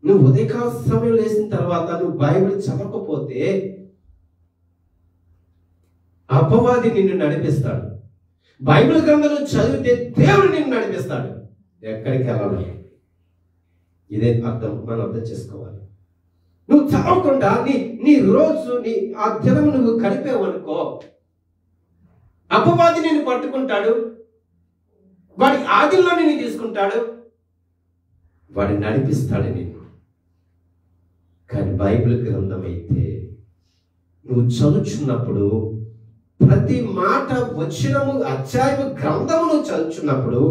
నువ్వు ఉదయకాల సమయం లేచిన తర్వాత నువ్వు బైబిల్ చదవకపోతే అపవాది నిన్ను నడిపిస్తాడు. బైబిల్ గ్రంథం చదివితే దేవుడు నిన్ను నడిపిస్తాడు. ఎక్కడికి వెళ్ళాలి? ఇదే అర్థం, మనం అర్థం చేసుకోవాలి. నువ్వు చదవకుండా నీ రోజు ఆ దినం నువ్వు గడిపేవనుకో, అపవాది నిన్ను పట్టుకుంటాడు, వాడి ఆదిలో నిన్ను తీసుకుంటాడు, వాడి నడిపిస్తాడు నిన్ను. కానీ బైబిల్ గ్రంథం అయితే నువ్వు చదువుచున్నప్పుడు ప్రతి మాట, వచనము, అధ్యాయము, గ్రంథము నువ్వు చదువుచున్నప్పుడు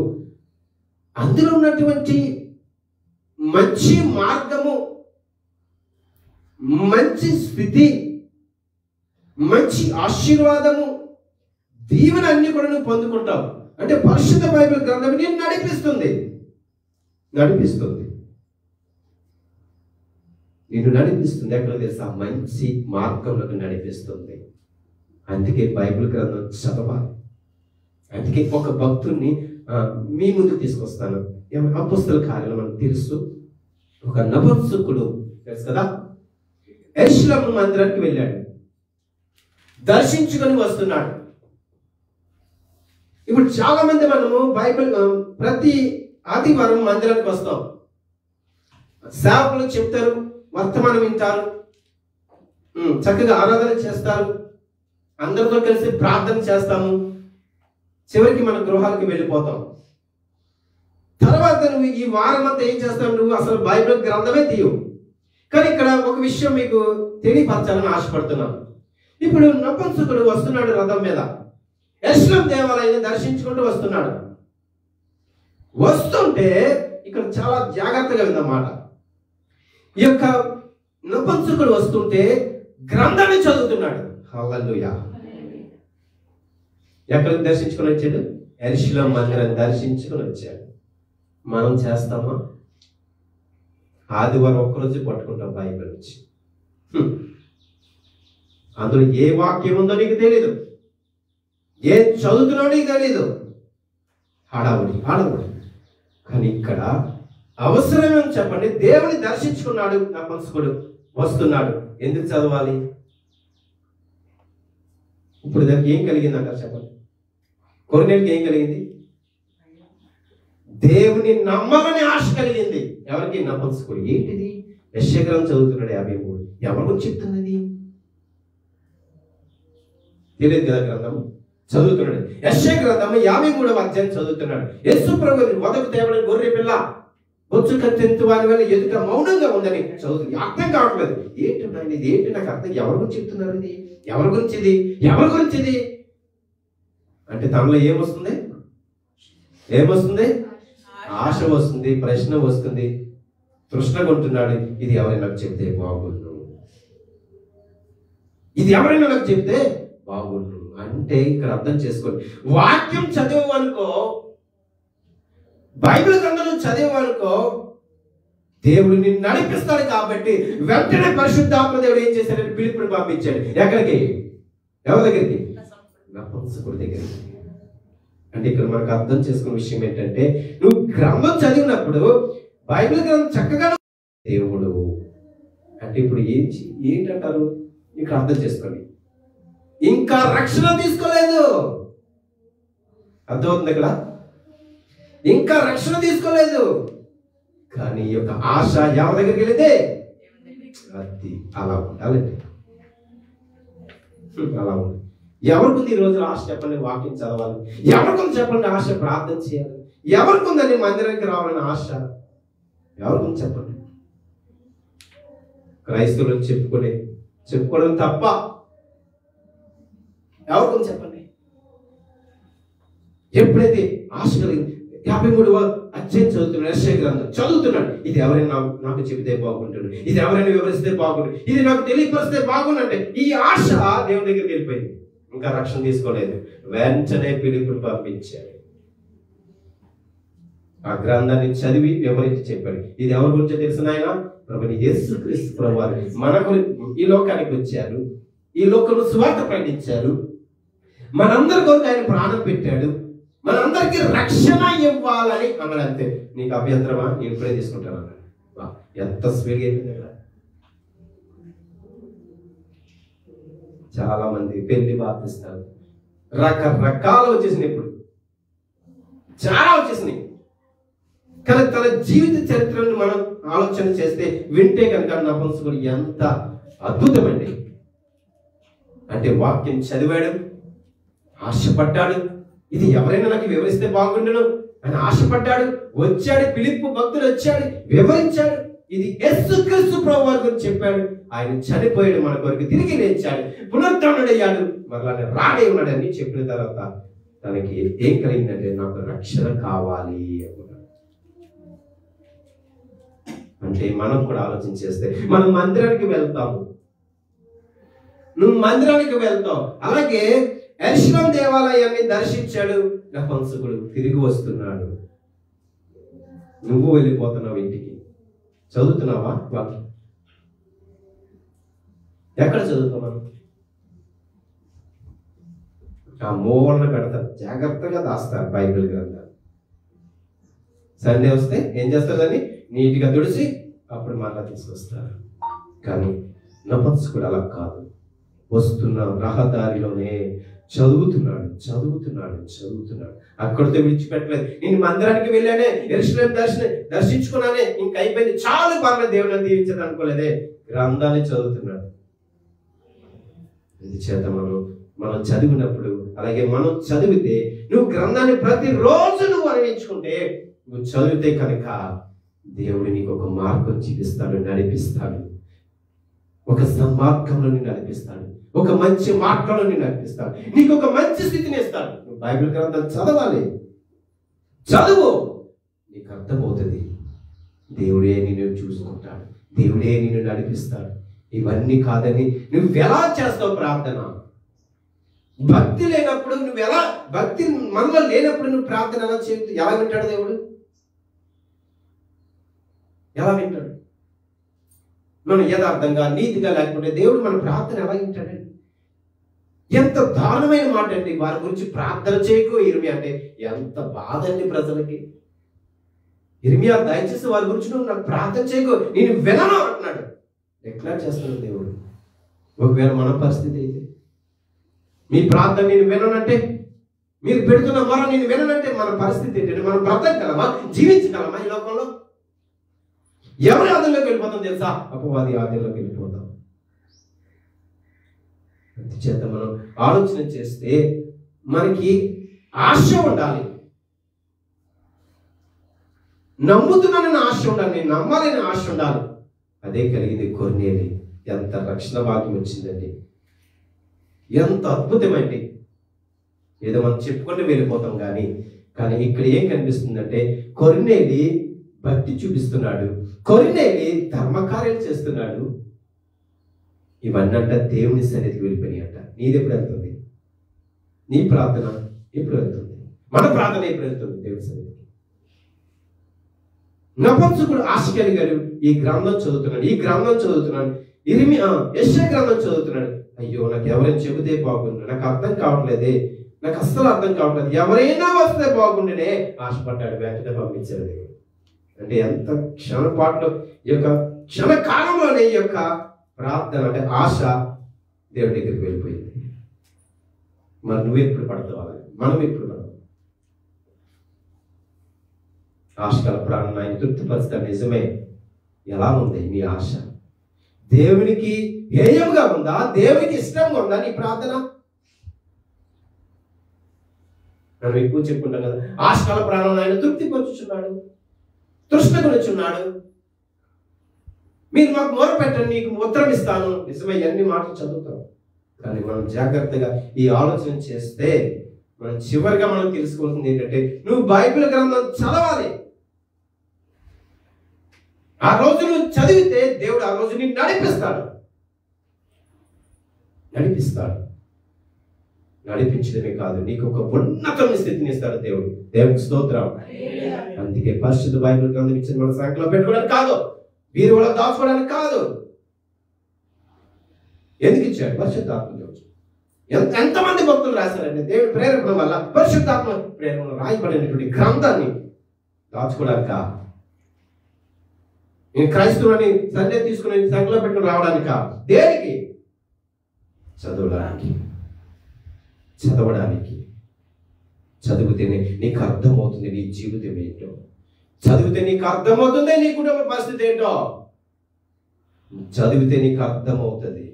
అందులో ఉన్నటువంటి మంచి మార్గము, మంచి స్థితి, మంచి ఆశీర్వాదము, దీవెన అన్ని కూడా నువ్వు పొందుకుంటావు. అంటే పరిశుద్ధ బైబిల్ గ్రంథం నేను నడిపిస్తుంది నిన్ను నడిపిస్తుంది. ఎక్కడ తెలుసా? మంచి మార్గంలోకి నడిపిస్తుంది. అందుకే బైబిల్ గ్రంథం చదవాలి. అందుకే ఒక భక్తుడిని మీ ముందు తీసుకొస్తాను. అపోస్తల కార్యాలు మనకు తెలుసు. ఒక నపుంసకుడు, తెలుసు కదా, యెరూషలేము మందిరానికి వెళ్ళాడు, దర్శించుకొని వస్తున్నాడు. ఇప్పుడు చాలా మంది మనము బైబిల్ ప్రతి ఆదివారం మందిరానికి వస్తాం. సేవకులు చెప్తారు, వర్తమానం వింటారు, చక్కగా ఆరాధన చేస్తారు, అందరితో కలిసి ప్రార్థన చేస్తాము, చివరికి మన గృహాలకు వెళ్ళిపోతాం. తర్వాత నువ్వు ఈ వారం అంతా ఏం చేస్తావు? నువ్వు అసలు బైబిల్ గ్రంథమే తీయవు. కానీ ఇక్కడ ఒక విషయం మీకు తెలియపరచాలని ఆశపడుతున్నాను. ఇప్పుడు నపుంసకుడు వస్తున్నాడు రథం మీద, యెరూషలేము దేవాలయాన్ని దర్శించుకుంటూ వస్తున్నాడు. వస్తుంటే ఇక్కడ చాలా జాగ్రత్తగా ఉందన్నమాట. ఈ యొక్క నపుంసకుడు వస్తుంటే గ్రంథాన్ని చదువుతున్నాడు. హల్లెలూయా. ఎక్కడికి దర్శించుకొని వచ్చాడు? యెరూషలేము మందిరాన్ని దర్శించుకొని వచ్చాడు. మనం చేస్తామా? ఆదివారం ఒక్కరోజు పట్టుకుంటాం బైబిల్ నుంచి. అందులో ఏ వాక్యం ఉందో నీకు తెలీదు, ఏం చదువుతున్నాడో నీకు తెలీదు. హడావుడి. కానీ ఇక్కడ అవసరమేమని చెప్పండి, దేవుని దర్శించుకున్నాడు నపుంసకుడు, వస్తున్నాడు. ఎందుకు చదవాలి? ఇప్పుడు దానికి ఏం కలిగింది అంటారు చెప్పండి? కొర్నేలికి ఏం కలిగింది? దేవుని నమ్మాలని ఆశ కలిగింది. ఎవరికి? నపుంసకుడు. ఏంటిది? యెషయా గ్రంథం చదువుతున్నాడు 53. ఎవరి గురించి చెప్తున్నది? తెలియదు కదా. గ్రంథం చదువుతున్నాడు. యెషయా గ్రంథం 53వ అధ్యాయం చదువుతున్నాడు. యేసు ప్రభువు మొదటి తేబడిన గొర్రె పిల్ల బొచ్చు కత్తింతు వారి వల్ల ఎదుట మౌనంగా ఉందని చదువుతుంది. అర్థం కావట్లేదు. ఏంటండి ఇది? ఏంటి నాకు అర్థం? ఎవరి గురించి చెప్తున్నారు? ఇది ఎవరి గురించి ఇది అంటే తనలో ఏమొస్తుంది? ఆశ వస్తుంది, ప్రశ్న వస్తుంది, తృష్ణ కొంటున్నాడు. ఇది ఎవరైనా నాకు చెప్తే బాగుండు, అంటే ఇక్కడ అర్థం చేసుకోండి. వాక్యం చదివనుకో, బైబిల్ గ్రంథం చదివనుకో, దేవుడు నిన్ను నడిపిస్తాడు. కాబట్టి వెంటనే పరిశుద్ధాత్మ దేవుడు ఏం చేశాడని పిలుపుని పంపించాడు. ఎక్కడికి? ఎవరి దగ్గరికి? నపుంసకుడి దగ్గరికి. అంటే ఇక్కడ మనకు అర్థం చేసుకున్న విషయం ఏంటంటే, నువ్వు గ్రంథం చదివినప్పుడు బైబిల్ గ్రంథం చక్కగా దేవుడు అంటే ఇప్పుడు ఏంటంటారు? ఇక్కడ అర్థం చేసుకోండి. ఇంకా రక్షణ తీసుకోలేదు. అర్థమవుతుంది ఇక్కడ? ఇంకా రక్షణ తీసుకోలేదు. కానీ ఈ యొక్క ఆశ ఎవరి దగ్గరికి వెళ్ళింది? అది అలా ఉండాలండి. అలా ఉంది. ఎవరికి ఈ రోజు ఆశ చెప్పండి? వాక్యం చదవాలి. ఎవరికి చెప్పండి ఆశ? ప్రార్థన చేయాలి. ఎవరికి ఉందండి మందిరానికి రావాలని ఆశ? ఎవరికి చెప్పండి? క్రైస్తవులు చెప్పుకోవడం తప్ప ఎవరికి చెప్పండి? ఎప్పుడైతే ఆశ కలిగింది, 53వ అధ్యాయం చదువుతున్నాడు, యెషయా గ్రంథం చదువుతున్నాడు. ఇది ఎవరైనా నాకు చెబితే బాగుంటుంది, ఇది ఎవరైనా వివరిస్తే బాగుంటుంది, ఇది నాకు తెలియపరిస్తే బాగుందంటే ఈ ఆశ దేవుని దగ్గరికి వెళ్ళిపోయింది. ఇంకా రక్షణ తీసుకోలేదు. వెంటనే పిలుపుని పంపించాడు. ఆ గ్రంథాన్ని చదివి వివరించి చెప్పాడు. ఇది ఎవరి గురించో తెలిసిన ఆయన? ప్రభుని యేసుక్రీస్తు ప్రభువారు మన ఈ లోకానికి వచ్చారు. ఈ లోకంలో సువార్త ప్రకటించారు. మనందరి కొరకు ఆయన ప్రాణం పెట్టాడు. మనందరికీ రక్షణ ఇవ్వాలని అన్నాడు. అంతే. నీకు అభ్యంతరమా? నేను ఇప్పుడే తీసుకుంటాను అన్నాడు. ఎంత స్పీడ్గా అయిపోయింది కదా. చాలా మంది పెళ్లి బాధిస్తారు, రకరకాలు వచ్చేసినాయి, ఇప్పుడు చాలా వచ్చేసినాయి. కానీ తన జీవిత చరిత్రను మనం ఆలోచన చేస్తే వింటే కనుక నపుంసకుడు ఎంత అద్భుతమండి. అంటే వాక్యం చదివాడు, ఆశపడ్డాడు, ఇది ఎవరైనా నాకు వివరిస్తే బాగుండును అని ఆశపడ్డాడు. వచ్చాడు, ఫిలిప్పు భక్తుడు వచ్చాడు, వివరించాడు. ఇది యేసుక్రీస్తు ప్రభువారి గురించి చెప్పాడు. ఆయన చనిపోయాడు, మన కొరకు తిరిగి లేచాడు, పునరుద్ధరణుడయ్యాడు, మరలా రాడే ఉన్నాడని చెప్పిన తర్వాత తనకి ఏం కలిగిందంటే నాకు రక్షణ కావాలి అన్నాడు. అంటే మనం కూడా ఆలోచన చేస్తే మనం మందిరానికి వెళ్తాము, నువ్వు మందిరానికి వెళ్తావు. అలాగే యెరూషలేము దేవాలయాన్ని దర్శించాడు నపుంసకుడు, తిరిగి వస్తున్నాడు. నువ్వు వెళ్ళిపోతున్నావు ఇంటికి. చదువుతున్నావా? వాక్యం ఎక్కడ చదువుతావు? మనం ఆ మూలన పెడతారు, జాగ్రత్తగా దాస్తారు బైబిల్ గ్రంథాలు. సండే వస్తే ఏం చేస్తారు? దాన్ని నీట్గా తుడిసి అప్పుడు మళ్ళా తీసుకొస్తారు. కానీ నపుంసకుడు అలా కాదు. వస్తున్న రహదారిలోనే చదువుతున్నాడు, చదువుతున్నాడు, చదువుతున్నాడు. అక్కడితో విడిచిపెట్టలేదు. నేను మందిరానికి వెళ్ళానే, యెరూషలేము దర్శించుకున్నానే, ఇంక అయిపోయింది, చాలా బాగా దేవుని దీవించదు అనుకోలేదే. గ్రంథాన్ని చదువుతున్నాడు. చేత మనం చదివినప్పుడు, అలాగే మనం చదివితే, నువ్వు గ్రంథాన్ని ప్రతిరోజు నువ్వు అన్వయించుకుంటే, నువ్వు చదివితే కనుక దేవుడు నీకు ఒక మార్గం చూపిస్తాడు, నడిపిస్తాడు. ఒక సన్మార్గంలో నిన్ను నడిపిస్తాడు, ఒక మంచి మార్గంలో నిన్ను నడిపిస్తాడు, నీకు ఒక మంచి స్థితిని ఇస్తాడు. నువ్వు బైబిల్ గ్రంథం చదవాలి, చదువు, నీకు అర్థమవుతుంది. దేవుడే నిన్ను చూసుకుంటాడు, దేవుడే నిన్ను నడిపిస్తాడు. ఇవన్నీ కాదని నువ్వు ఎలా చేస్తావు ప్రార్థన? భక్తి లేనప్పుడు నువ్వు ఎలా, భక్తి మనలో లేనప్పుడు నువ్వు ప్రార్థన ఎలా చేయాలి? ఎలా వింటాడు దేవుడు? ఎలా వింటాడు? మనం యథార్థంగా నీతిగా లేకుంటే దేవుడు మన ప్రార్థన ఎలా వింటాడండి? ఎంత దారుణమైన మాట అండి. వారి గురించి ప్రార్థన చేయకు ఇర్మియా అంటే ఎంత బాధ అండి ప్రజలకి. ఇర్మియా దయచేసి వారి గురించి నువ్వు నాకు ప్రార్థన చేయకు, నేను వినను అంటున్నాడు. డిక్లేర్ చేస్తున్నాడు దేవుడు. ఒకవేళ మన పరిస్థితి అయితే, మీ ప్రార్థన నేను విననంటే, మీరు పెడుతున్న మొర నేను విననంటే మన పరిస్థితి ఏంటంటే, మనం బ్రతకగలమా, జీవించగలమా ఈ లోకంలో? ఎవరి ఆధీనంలోకి వెళ్ళిపోతాం తెలుసా? అపవాది ఆధీనంలోకి వెళ్ళిపోతాం. అందుచేత మనం ఆలోచన చేస్తే మనకి ఆశ ఉండాలి, నమ్ముతున్నానని ఆశ ఉండాలి, నేను నమ్మాలని ఆశ ఉండాలి. అదే కలిగింది కొర్నేలి. ఎంత రక్షణ భాగ్యం వచ్చిందండి, ఎంత అద్భుతమండి. ఏదో మనం చెప్పుకుంటూ వెళ్ళిపోతాం కానీ ఇక్కడ ఏం కనిపిస్తుందంటే, కొర్నేలి భక్తి చూపిస్తున్నాడు, కొర్నేలి ధర్మకార్యాలు చేస్తున్నాడు. ఇవన్నీ అంట దేవుని సన్నిధికి వెళ్ళిపోయినాయి అంట. నీది ఎప్పుడు వెళ్తుంది? నీ ప్రార్థన ఎప్పుడు వెళ్తుంది? మన ప్రార్థన ఎప్పుడు వెళ్తుంది దేవుని సన్నిధికి? నపుంసకుడు ఆశ కలిగాడు. ఈ గ్రంథం చదువుతున్నాడు, యెషయా గ్రంథం చదువుతున్నాడు. అయ్యో, నాకు ఎవరైనా చెబితే బాగుండు, నాకు అర్థం కావట్లేదే, నాకు అస్సలు అర్థం కావట్లేదు, ఎవరైనా వస్తే బాగుండేనే ఆశపడ్డాడు. వెంటనే పంపించాడు దేవుడు. అంటే ఎంత క్షణపాటులో, ఈ యొక్క క్షణకాలంలోనే ఈ యొక్క ప్రార్థన అంటే ఆశ దేవుడి దగ్గరికి వెళ్ళిపోయింది. మరి నువ్వెప్పుడు పడతావు? మనం ఎప్పుడు పడతాం? ఆశ గల ప్రాణం ఆయన తృప్తిపరుస్తాడు. నిజమే. ఎలా ఉంది నీ ఆశ? దేవునికి హేయంగా ఉందా? దేవునికి ఇష్టంగా ఉందా నీ ప్రార్థన? మనం ఎక్కువ చెప్పుకుంటాం కదా, ఆశ గల ప్రాణం ఆయన తృప్తిపరుచున్నాడు, తృష్ణ గురించున్నాడు. మీరు మాకు మొర పెట్టండి, నీకు ఉత్తరం ఇస్తాను. నిజమే, అన్ని మాటలు చదువుతాం. కానీ మనం జాగ్రత్తగా ఈ ఆలోచన చేస్తే మనం చివరిగా మనం తెలుసుకోవాల్సింది ఏంటంటే, నువ్వు బైబిల్ గ్రంథం చదవాలి. ఆ రోజు నువ్వు చదివితే దేవుడు ఆ రోజు నీకు నడిపిస్తాడు. నడిపించడమే కాదు, నీకు ఒక ఉన్నతమైన స్థితిని ఇస్తాడు దేవుడు. దేవునికి స్తోత్రం. అందుకే పరిశుద్ధ బైబిల్ గ్రంథం ఇచ్చింది మన సంఖ్యలో పెట్టుకోవడానికి కాదు, వీరు వాళ్ళ దాచుకోవడానికి కాదు. ఎందుకు ఇచ్చాడు? పరిశుద్ధాత్మ దేవుడు. ఎంతమంది భక్తులు రాశారంటే దేవుడి ప్రేరణ వల్ల, పరిశుద్ధాత్మ ప్రేరణ రాయబడినటువంటి గ్రంథాన్ని దాచుకోవడానిక? నేను క్రైస్తవుని సండే తీసుకుని సంఘంలో పెట్టుకుని రావడానిక? దేనికి? చదవడానికి. చదివితేనే నీకు అర్థమవుతుంది నీ జీవితం ఏంటో. చదివితే నీకు అర్థమవుతుంది నీ కుటుంబ పరిస్థితి ఏంటో. చదివితే నీకు అర్థమవుతుంది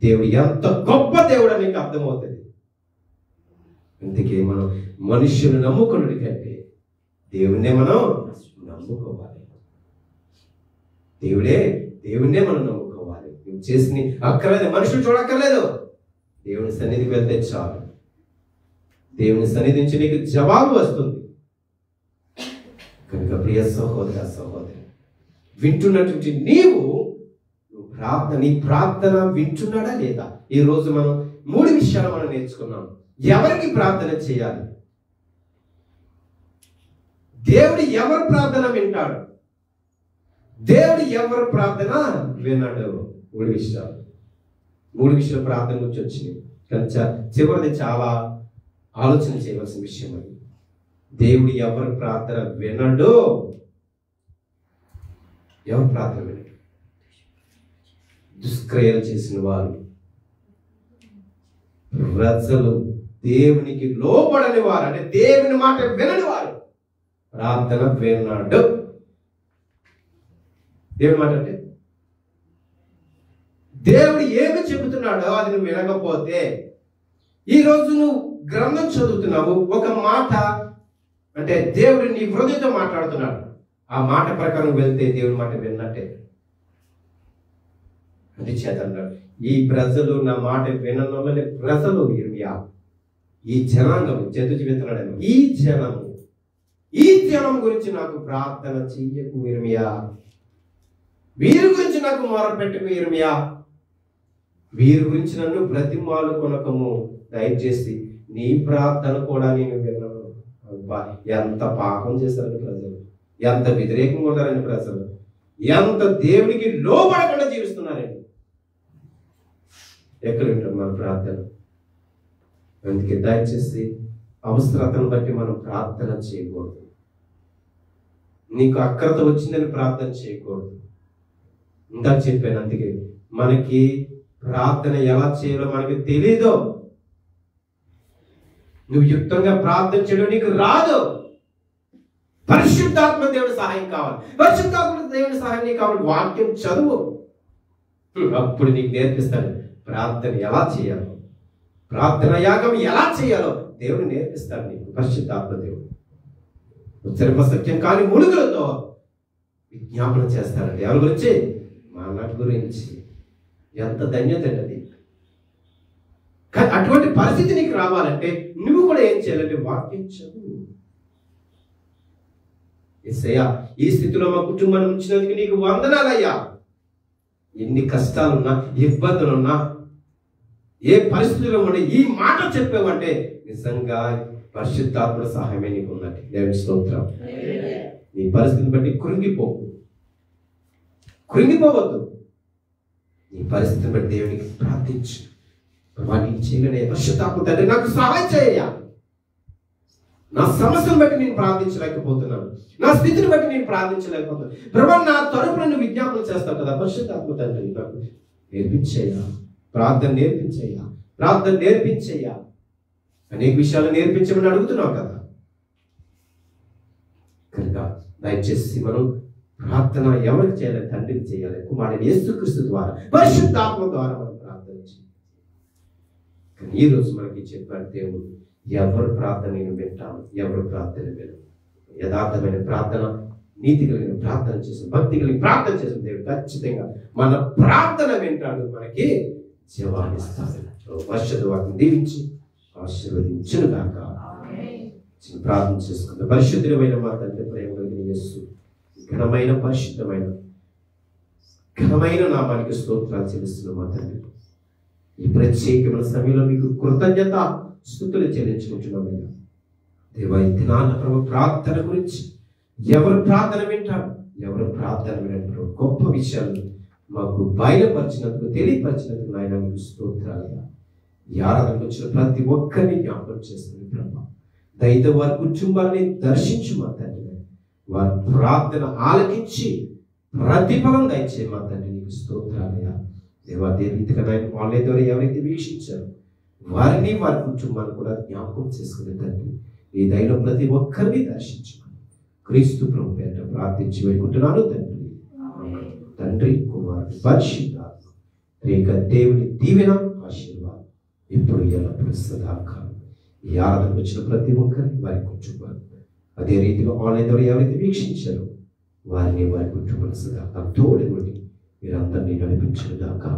దేవుడు ఎంత గొప్ప దేవుడు నీకు అర్థమవుతుంది. అందుకే మనం మనుషులు నమ్ముకున్నది కంటే దేవుణ్ణే మనం నమ్ముకోవాలి. దేవుణ్ణే మనం నమ్ముకోవాలి. నువ్వు చేసి అక్కర్లేదు, మనుషులు చూడక్కర్లేదు. దేవుని సన్నిధికి వెళ్తే చాలు. దేవుని సన్నిధి నుంచి నీకు జవాబు వస్తుంది. కనుక ప్రియ సహోదర సహోదరి, వింటున్నటువంటి నీ ప్రార్థన వింటున్నాడా లేదా? ఈ రోజు మనం 3 విషయాలు మనం నేర్చుకున్నాం. ఎవరికి ప్రార్థన చేయాలి? దేవుడు ఎవరి ప్రార్థన వింటాడు? దేవుడు ఎవరి ప్రార్థన వినడు? 3 విషయాలు ప్రార్థన గురించి వచ్చినాయి. కానీ చివరిది చాలా ఆలోచన చేయవలసిన విషయం. అది దేవుడు ఎవరి ప్రార్థన వినడు? ఎవరి ప్రార్థన వినడు? దుష్క్రియలు చేసిన వారు, ప్రజలు, దేవునికి లోబడని వారు, అంటే దేవుని మాట వినని వారు ప్రార్థన వినడు. దేవుని మాట అంటే దేవుడు ఏమి చెబుతున్నాడో అది నువ్వు వినకపోతే, ఈరోజు నువ్వు గ్రంథం చదువుతున్నావు, ఒక మాట అంటే దేవుడు నీ హృదయంతో మాట్లాడుతున్నాడు, ఆ మాట ప్రకారం వెళ్తే దేవుని మాట విన్నట్టే. అది చేతన్నాడు, ఈ ప్రజలు నా మాట వినని ప్రజలు ఇర్మియా, ఈ జనాంగం చెందుతున్నాడు. ఈ జనం గురించి నాకు ప్రార్థన చెయ్యకు ఇర్మియా, వీరి గురించి నాకు మొరపెట్టుకు ఇర్మియా, వీరి గురించి నన్ను బ్రతిమాలు కొనకము, దయచేసి నీ ప్రార్థన కూడా నేను విన్నాను. అబ్బా, ఎంత పాపం చేశారని ప్రజలు, ఎంత వ్యతిరేకంగా ఉన్నారని ప్రజలు, ఎంత దేవునికి లోబడకుండా జీవిస్తున్నారని. ఎక్కడ వింటాం మన ప్రార్థన? అందుకే దయచేసి అవసరతను బట్టి మనం ప్రార్థన చేయకూడదు. నీకు అక్రత వచ్చిందని ప్రార్థన చేయకూడదు. ఇందాక చెప్పాను, అందుకే మనకి ప్రార్థన ఎలా చేయాలో మనకి తెలీదు. నువ్వు యుక్తంగా ప్రార్థన చేయడం నీకు రాదు. పరిశుద్ధాత్మ దేవుడి సహాయం కావాలి. పరిశుద్ధాత్మ దేవుడి సహాయం నీకు కావాలి. వాక్యం చదువు, అప్పుడు నీకు నేర్పిస్తాడు ప్రార్థన ఎలా చేయాలో, ప్రార్థన యాగం ఎలా చేయాలో దేవుడు నేర్పిస్తాడు నీకు. పరిశుద్ధాత్మ దేవుడు ఉచ్చరింప సత్యం కాని ములుగులతో విజ్ఞాపన చేస్తాడండి. ఎవరి గురించి? మన గురించి. ఎంత ధన్యత అది. కానీ అటువంటి పరిస్థితి నీకు రావాలంటే నువ్వు కూడా ఏం చేయాలంటే వాక్యం చదువు. యేసయ్యా, ఈ స్థితిలో మా కుటుంబాన్ని ఉంచినందుకు నీకు వందనాలయ్యా. ఎన్ని కష్టాలున్నా, ఇబ్బందులున్నా, ఏ పరిస్థితుల్లో ఉండే ఈ మాట చెప్పావంటే నిజంగా పరిశుద్ధాత్మ సహాయమే నీకు ఉన్నట్టు. దేవుని స్తోత్రం. నీ పరిస్థితిని బట్టి కృంగిపోవద్దు. నీ పరిస్థితిని బట్టి దేవునికి ప్రార్థించు. నీకు చేయలేని పరిశుద్ధాత్మ తండ్రి నాకు సహాయం చేయ. నా సమస్యను బట్టి నేను ప్రార్థించలేకపోతున్నాను, నా స్థితిని బట్టి నేను ప్రార్థించలేకపోతున్నాను. ప్రభు, నా తరపున నువ్వు విజ్ఞాపన చేస్తావు కదా. పరిశుద్ధాత్మ తండ్రి నాకు నేర్పించేయ్యా, ప్రార్థన నేర్పించేయ్యా. అనేక విషయాలు నేర్పించమని అడుగుతున్నావు కదా. కనుక దయచేసి మనం ప్రార్థన ఎవరికి చేయాలి? తండ్రికి చేయాలి. కుమారుడు యేసుక్రీస్తు ద్వారా, పరిశుద్ధాత్మ ద్వారా మనం ప్రార్థన చేయాలి. కానీ ఈ రోజు మనకి చెప్పాడు దేవుడు, ఎవరు ప్రార్థన నేను వింటాను, ఎవరు ప్రార్థన వినను. యథార్థమైన ప్రార్థన, నీతి కలిగిన ప్రార్థన చేసిన, భక్తి కలిగిన ప్రార్థన చేసిన దేవుడు ఖచ్చితంగా మన ప్రార్థన వింటాడు, మనకి జవాబిస్తాడు. పరిశుద్ధ వాటిని దీవించి ఆశీర్వదించును గాక. ప్రార్థన చేసుకుందాం. పరిశుద్ధమైన మా తండ్రి, ప్రేమ కలిగిన యేసు, ఘనమైన పరిశుద్ధమైన ఘనమైన నామానికి స్తోత్రాలు చెల్లిస్తున్నాం మా తండ్రి. ఈ ప్రత్యేకమైన సమయంలో మీకు కృతజ్ఞత స్తుతులు చెల్లించుకుంటున్నామయ్యా. దేవా, ఈ దినాన ప్రభు ప్రార్థన గురించి ఎవరు ప్రార్థన వింటారు, ఎవరు ప్రార్థన వినరు, గొప్ప విషయాలు మాకు బయలుపరిచినందుకు, తెలియపరిచినందుకు నాయన మీకు స్తోత్రాలయ్యా. ఈ ఆరాధనకు వచ్చిన ప్రతి ఒక్కరిని జ్ఞాపకం చేస్తుంది ప్రభా. దయతో వారి కుటుంబాన్ని దర్శించు మా తండ్రి. వారి ప్రార్థన ఆలకించి ప్రతిఫలం దయచేయి మా తండ్రి. నీకు స్తోత్రాలయ్యా. దేవా, అదే రీతిగా నాయన ఆన్లైన్ ద్వారా ఎవరైతే వీక్షించారో వారిని, వారి కుటుంబాన్ని కూడా జ్ఞాపకం చేసుకునే తండ్రి. ఈ దయలో ప్రతి ఒక్కరిని దర్శించుకుని క్రీస్తు ప్రభు పేరిట ప్రార్థించి వేడుకుంటున్నాను తండ్రి. తండ్రి, కుమారుడు, పరిశుద్ధాత్మ త్రియేక దేవుని దీవెన, ఆశీర్వాదం ఇప్పుడు ఎల్లప్పుడూ సదాకాలం ఈ ఆరాధనకు వచ్చిన ప్రతి ఒక్కరిని, వారి కుటుంబాన్ని, అదే రీతిగా ఆన్లైన్ ద్వారా ఎవరైతే వీక్షించారో వారిని, వారి కుటుంబాన్ని సదాకాలం తోడుకొని మీరందరినీ నడిపించిన దాకా.